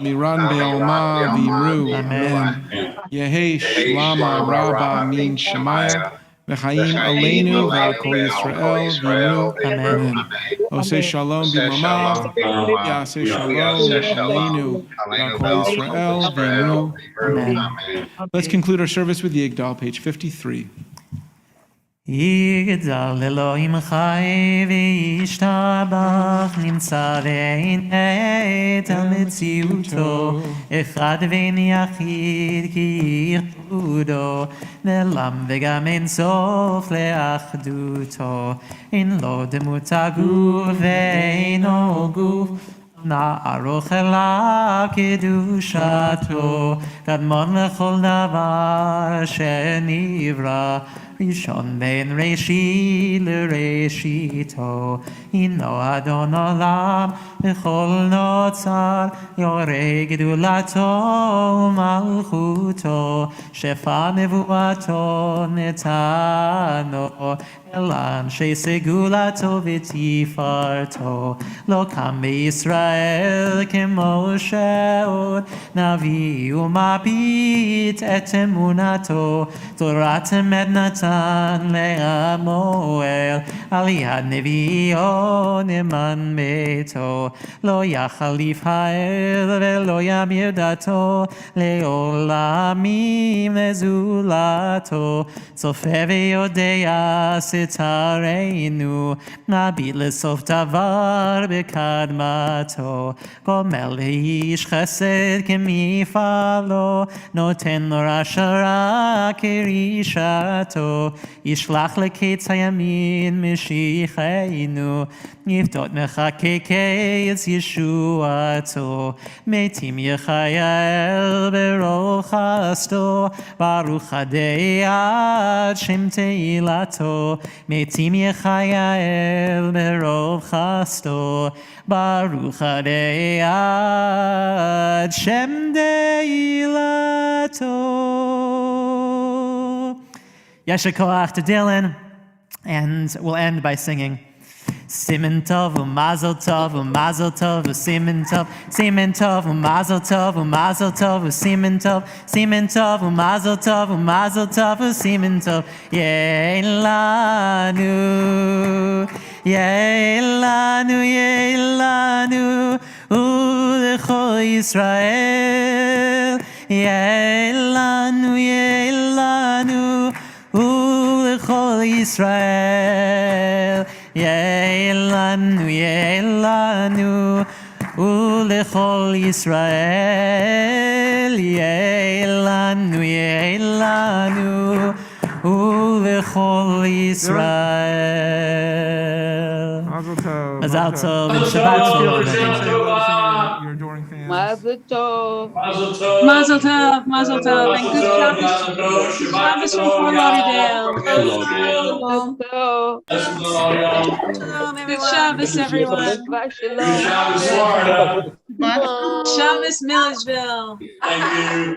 Miran Be'alma V'imru Amen. Yehei Shlama Rabba Min Shemaya V'chaim Aleinu V'al Yisrael V'imru Amen. Oseh Shalom B'mamav Yaseh Shalom Aleinu V'al Yisrael V'imru Amen. Let's conclude our service with Yigdal, page 53. יגדל אלוהים חי וישתבח נמצא והנה על מציאותו אחד ואין יחיד כי ייחודו נעלם וגם אין סוף לאחדותו אין לו דמות הגוף ואינו גוף נערוך אליו קדושתו קדמון לכל דבר שנברא ראשון בין ראשית לראשיתו הינו אדון עולם וכל נוצר יורה גדולתו ומלכותו שפע נבואתו נתנו אל אנשי סגולתו ותפארתו לא קם בישראל כמו שאול נביא ומביט את אמונתו תורת אמת נתן לעמו על יד נביאו נאמן ביתו לא יחליף האל ולא ימיר דתו לעולמים לזולתו צופה ויודע סתרנו נביט לסוף דבר בקדמתו גומל לאיש חסד כמפעלו נותן לו רשע רע כרישתו ישלח לקץ הימין משיחנו, יפדות מחכה ישועתו, מתים יחייל ברוב חסדו, ברוך עדי עד שם תהילתו, מתים יחייל ברוב חסדו, ברוך עדי עד שם תהילתו. Yesha koach to Dylan, and we'll end by singing. Simen tov u'mazel tov u'mazel tov u'simen tov, simen tov u'mazel tov u'mazel tov u'simen tov, simen tov u'mazel tov u'mazel tov u'simen tov. Yeilanu, yeilanu, yeilanu, u'lechol Yisrael. Yeilanu, yeilanu, u'lechol Yisrael. Yeilanu, yeilanu, u'lechol Yisrael. Yeilanu, yeilanu, u'lechol Yisrael. Mazel tov. Mazal tov and Shabbat shalom. Your adoring fans. Mazel tov. Mazel tov. Mazel tov. Mazel tov. And good Shabbos from Fort Lauderdale. Mazel Mazel tov. Good Shabbos, everyone. Good Shabbos, Florida. Shabbos, Milledgeville. Thank you.